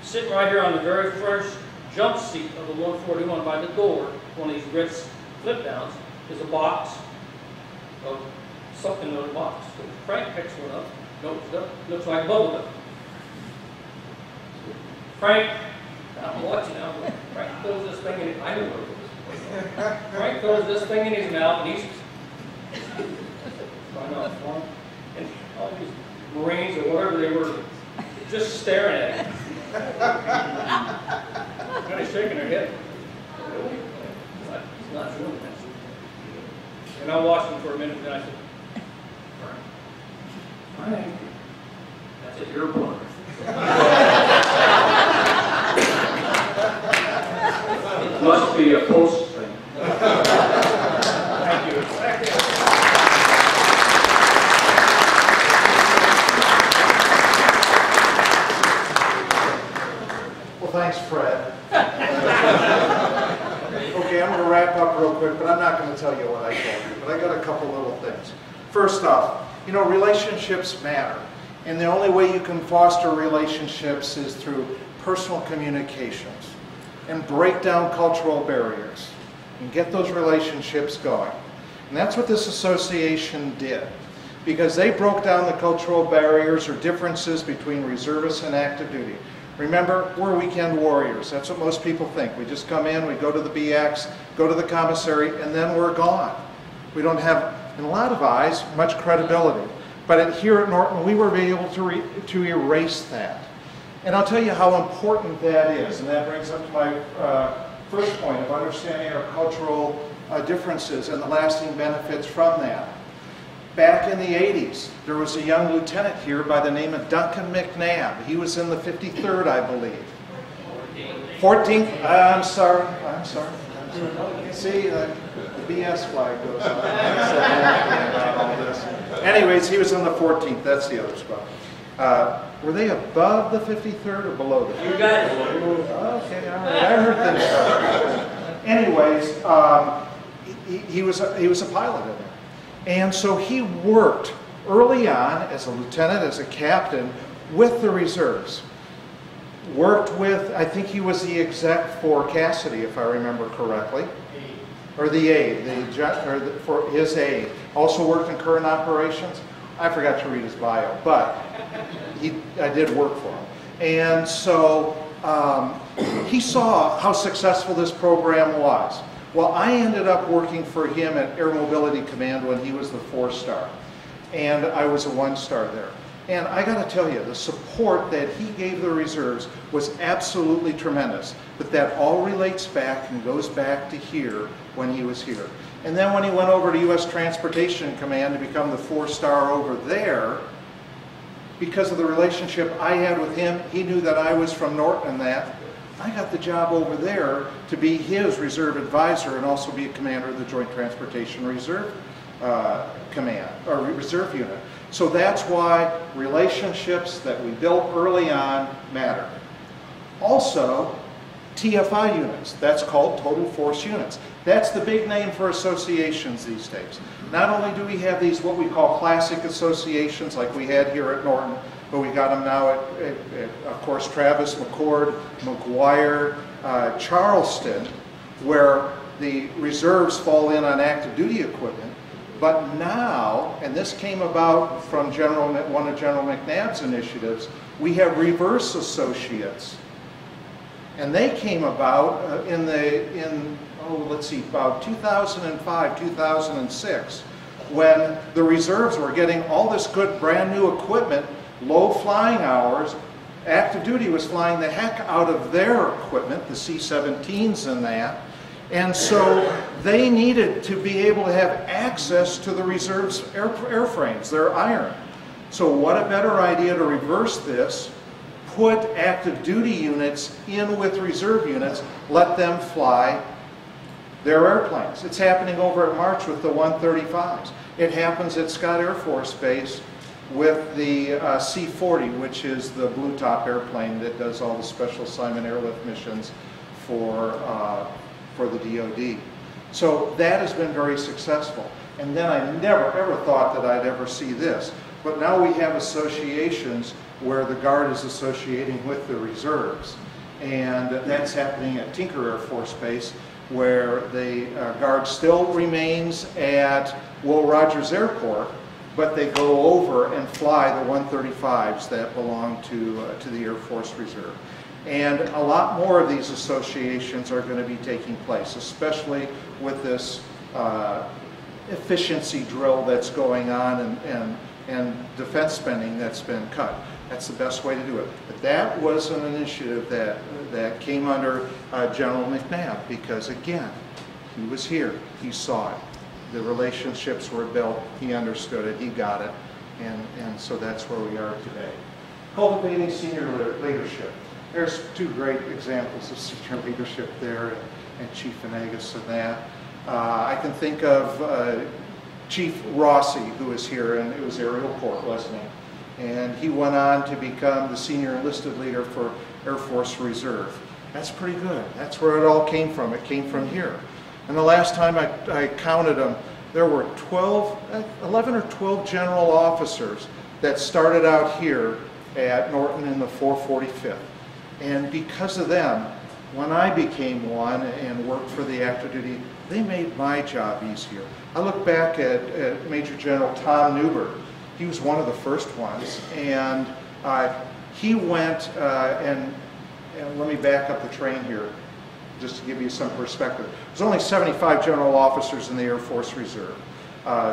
sitting right here on the very first jump seat of the 141 by the door, one of these red flip downs, is a box of something in the box. So Frank picks one up, opens it up, looks like bubble gum. Frank, I'm watching now, Frank throws this thing in, I know where it is. Frank throws this thing in his mouth, and he's signing off form, and all these Marines or whatever they were just staring at him. Kind of shaking their head. Really? He's not doing this. And I watched him for a minute, and I said, Frank, that's it, you're born. It must be a post thing. Thank you. Well, thanks, Fred. Okay, I'm going to wrap up real quick, but I'm not going to tell you what I told you, but I got a couple little things. First off, relationships matter, and the only way you can foster relationships is through personal communications and break down cultural barriers and get those relationships going. And that's what this association did, because they broke down the cultural barriers or differences between reservists and active duty. Remember, we're weekend warriors. That's what most people think. We just come in, we go to the BX, go to the commissary, and then we're gone. We don't have, in a lot of eyes, much credibility. But here at Norton, we were able to erase that. And I'll tell you how important that is. And that brings up to my first point of understanding our cultural differences and the lasting benefits from that. Back in the 80s, there was a young lieutenant here by the name of Duncan McNabb. He was in the 53rd, I believe. 14th? I'm sorry. See, the BS flag goes on. About all this. Anyways, he was in the 14th. That's the other spot. Were they above the 53rd or below the 53rd? You got it. Okay, all right. I heard things. Anyways, he was a pilot in there. And so he worked early on as a lieutenant, as a captain, with the reserves. Worked with, I think he was the exec for Cassidy, if I remember correctly. Or the aide, for his aide. Also worked in current operations. I forgot to read his bio, but I did work for him. And so he saw how successful this program was. Well, I ended up working for him at Air Mobility Command when he was the 4-star. And I was a 1-star there. And I got to tell you, the support that he gave the reserves was absolutely tremendous. But that all relates back and goes back to here when he was here. And then when he went over to U.S. Transportation Command to become the 4-star over there, because of the relationship I had with him, he knew that I was from Norton and that, I got the job over there to be his reserve advisor and also be a commander of the Joint Transportation Reserve Command, or Reserve Unit. So that's why relationships that we built early on matter. Also, TFI units, that's called Total Force Units. That's the big name for associations these days. Not only do we have these what we call classic associations like we had here at Norton, but we got them now at of course, Travis, McCord, McGuire, Charleston, where the reserves fall in on active duty equipment. But now, and this came about from one of General McNabb's initiatives, we have reverse associates. And they came about about 2005, 2006, when the reserves were getting all this good brand new equipment, low flying hours. Active duty was flying the heck out of their equipment, the C-17s and that. And so they needed to be able to have access to the reserves airframes, their iron. So what a better idea to reverse this, put active duty units in with reserve units, let them fly their airplanes. It's happening over at March with the 135s. It happens at Scott Air Force Base with the C-40, which is the blue top airplane that does all the special assignment airlift missions for the DoD. So that has been very successful. And then I never ever thought that I'd ever see this. But now we have associations where the Guard is associating with the reserves. And that's happening at Tinker Air Force Base, where the Guard still remains at Will Rogers Airport, but they go over and fly the 135s that belong to the Air Force Reserve. And a lot more of these associations are going to be taking place, especially with this efficiency drill that's going on and defense spending that's been cut. That's the best way to do it. But that was an initiative that came under General McNabb, because again, he was here, he saw it. The relationships were built, he understood it, he got it, and so that's where we are today. Cultivating senior leadership. There's two great examples of senior leadership there, and Chief Venegas and that. I can think of Chief Rossi, who is here, and it was Aerial Corps, wasn't he? And he went on to become the senior enlisted leader for Air Force Reserve. That's pretty good. That's where it all came from. It came from here. And the last time I counted them, there were 11 or 12 general officers that started out here at Norton in the 445th. And because of them, when I became one and worked for the active duty, they made my job easier. I look back at Major General Tom Newbert. He was one of the first ones, and he went, and let me back up the train here, just to give you some perspective. There's only 75 general officers in the Air Force Reserve,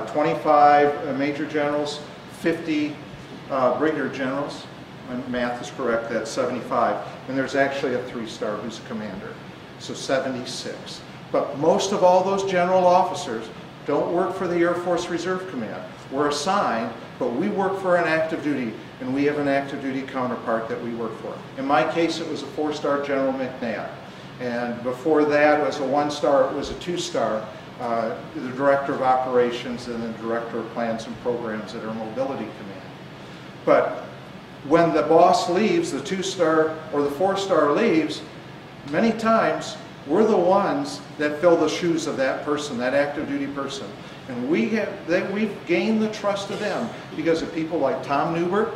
25 major generals, 50 brigadier generals. My math is correct, that's 75. And there's actually a 3-star who's a commander, so 76. But most of all those general officers don't work for the Air Force Reserve Command. We're assigned, but we work for an active duty, and we have an active duty counterpart that we work for. In my case, it was a 4-star General McNabb. And before that, it was a 1-star, it was a 2-star, the Director of Operations and the Director of Plans and Programs at Air Mobility Command. But when the boss leaves, the 2-star or the 4-star leaves, many times we're the ones that fill the shoes of that person, that active duty person. And we've gained the trust of them because of people like Tom Newbert,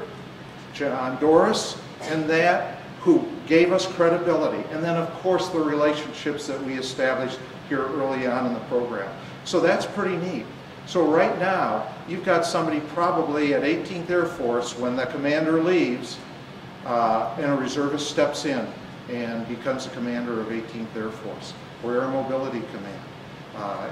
John Doris, and that, who gave us credibility. And then of course the relationships that we established here early on in the program. So that's pretty neat. So right now, you've got somebody probably at 18th Air Force, when the commander leaves, and a reservist steps in and becomes a commander of 18th Air Force, or Air Mobility Command.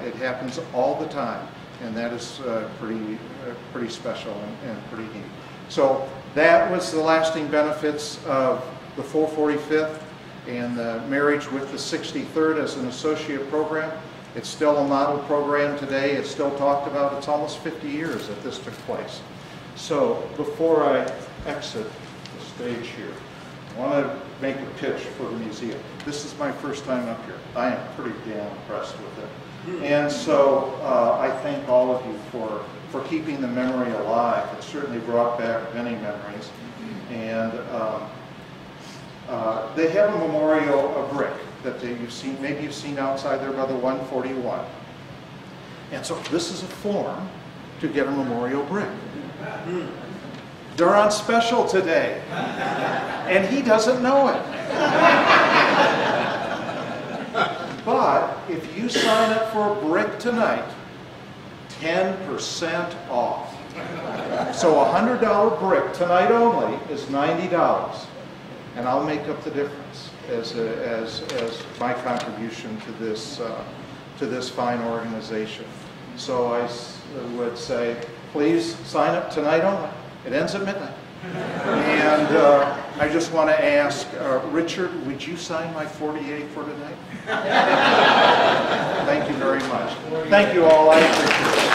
It happens all the time, and that is pretty special and pretty neat. So that was the lasting benefits of the 445th and the marriage with the 63rd as an associate program. It's still a model program today. It's still talked about. It's almost 50 years that this took place. So before I exit the stage here, I want to make a pitch for the museum. This is my first time up here. I am pretty damn impressed with it. And so I thank all of you for keeping the memory alive. It certainly brought back many memories. And they have a memorial, a brick that you've seen, maybe you've seen outside there by the 141. And so this is a form to get a memorial brick. They're on special today, and he doesn't know it. But if you sign up for a brick tonight, 10% off. So a $100 brick tonight only is $90, and I'll make up the difference as my contribution to this fine organization. So I would say, please sign up tonight only. It ends at midnight. And I just want to ask, Richard, would you sign my 48 for tonight? Thank you very much. Thank you all. I appreciate it.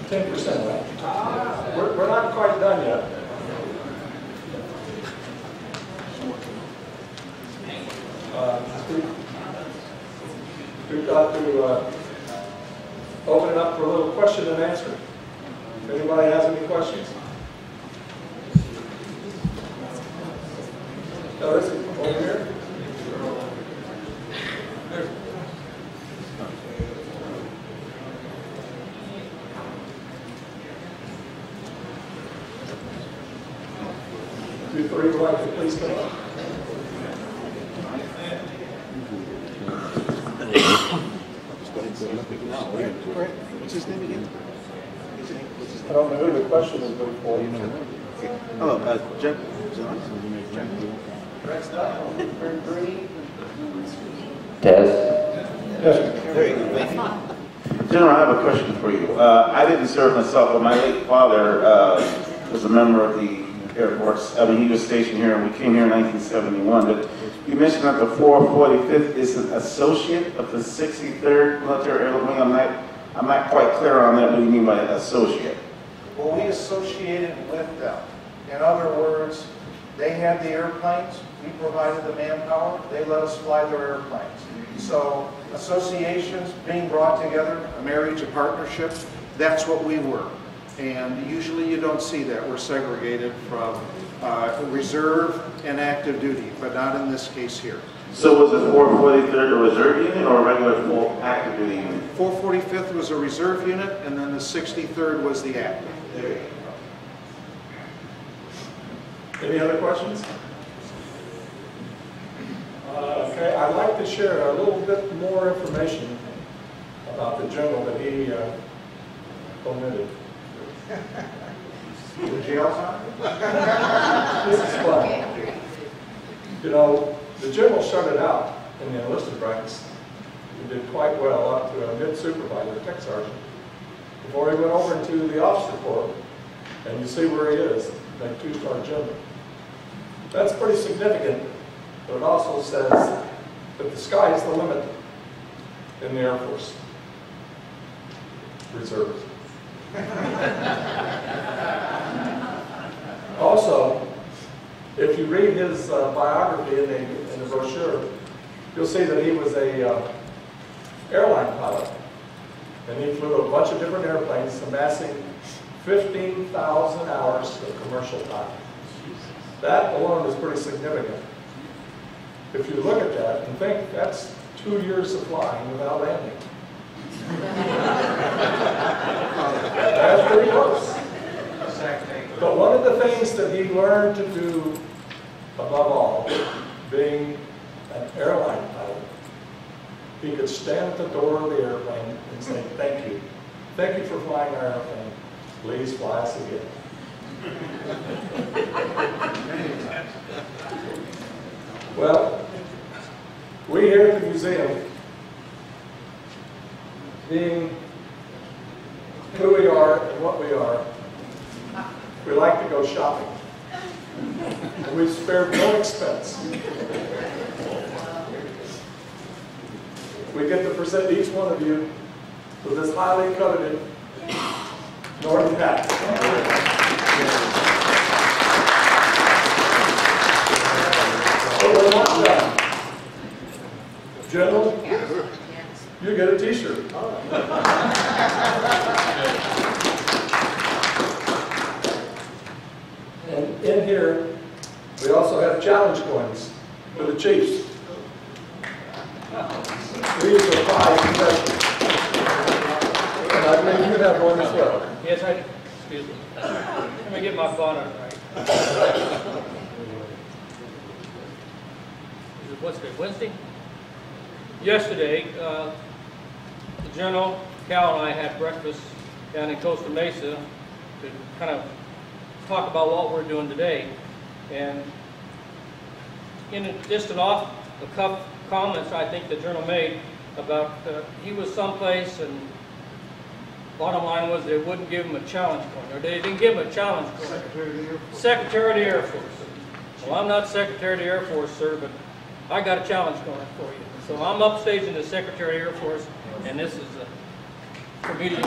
10%, right? We're not quite done yet. We've got to open it up for a little question and answer. If anybody has any questions? Oh, is it over here? You three would like to please come up. What's his name again? I don't know who the question is going for. Oh, Jeff. General, I have a question for you. I didn't serve myself, but my late father was a member of the Air Force. I mean, he was stationed here, and we came here in 1971. But you mentioned that the 445th is an associate of the 63rd Military Airlift Wing. I'm not quite clear on that. What do you mean by associate? Well, we associated with them. In other words, they had the airplanes, we provided the manpower, they let us fly their airplanes. So associations being brought together, a marriage, a partnership, that's what we were. And usually you don't see that. We're segregated from reserve and active duty, but not in this case here. So was the 443rd a reserve unit or a regular full active duty unit? 445th was a reserve unit, and then the 63rd was the active. There you go. Any other questions? Okay, I'd like to share a little bit more information about the general that he omitted. The jail time? This is fun. You know, the general started out in the enlisted ranks. He did quite well up to a mid-supervisor, tech sergeant, before he went over into the officer corps. And you see where he is, that 2-star general. That's pretty significant, but it also says that the sky is the limit in the Air Force. Reserves. Also, if you read his biography in the brochure, you'll see that he was a airline pilot. And he flew a bunch of different airplanes, amassing 15,000 hours of commercial time. That alone is pretty significant. If you look at that and think that's 2 years of flying without landing. That's pretty close. But one of the things that he learned to do above all, being an airline pilot, he could stand at the door of the airplane and say, "Thank you. Thank you for flying our airplane. Please fly us again." Well, we here at the museum, being who we are and what we are, we like to go shopping. And we've spared no expense. We get to present each one of you with this highly coveted Norton hat. So we're not done. General, you get a t-shirt. And in here, we also have challenge coins for the chiefs. These are 5 concessions. And I believe you have one as well. Yes, I do. Excuse me. Let me get my bonnet right. What's today, Wednesday? Yesterday, the General, Cal, and I had breakfast down in Costa Mesa to kind of talk about what we're doing today. And in just an off-the-cuff comments I think the General made about he was someplace and bottom line was they wouldn't give him a challenge coin, or they didn't give him a challenge coin. Secretary of the Air Force. Secretary of the Air Force. Well, I'm not Secretary of the Air Force, sir, but I got a challenge coin for you. So I'm upstaging the Secretary of the Air Force, and this is for me to use.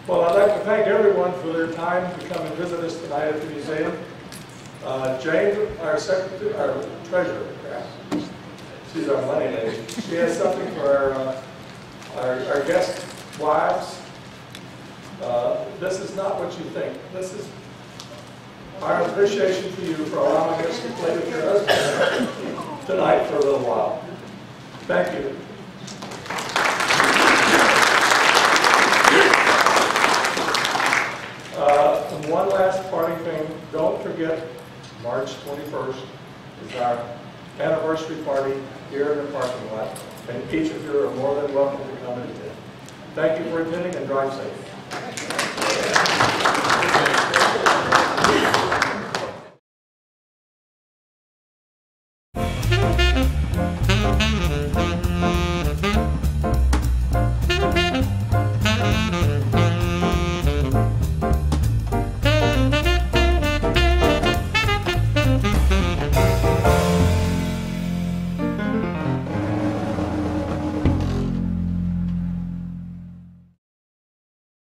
Well, I'd like to thank everyone for their time to come and visit us tonight at the museum. Jane, our secretary, our treasurer, she's our money lady. She has something for our guest wives. This is not what you think. This is our appreciation to you for allowing us to play with your husband tonight for a little while. Thank you. And one last parting thing, don't forget March 21st is our anniversary party here in the parking lot, and each of you are more than welcome to come and attend. Thank you for attending and drive safe.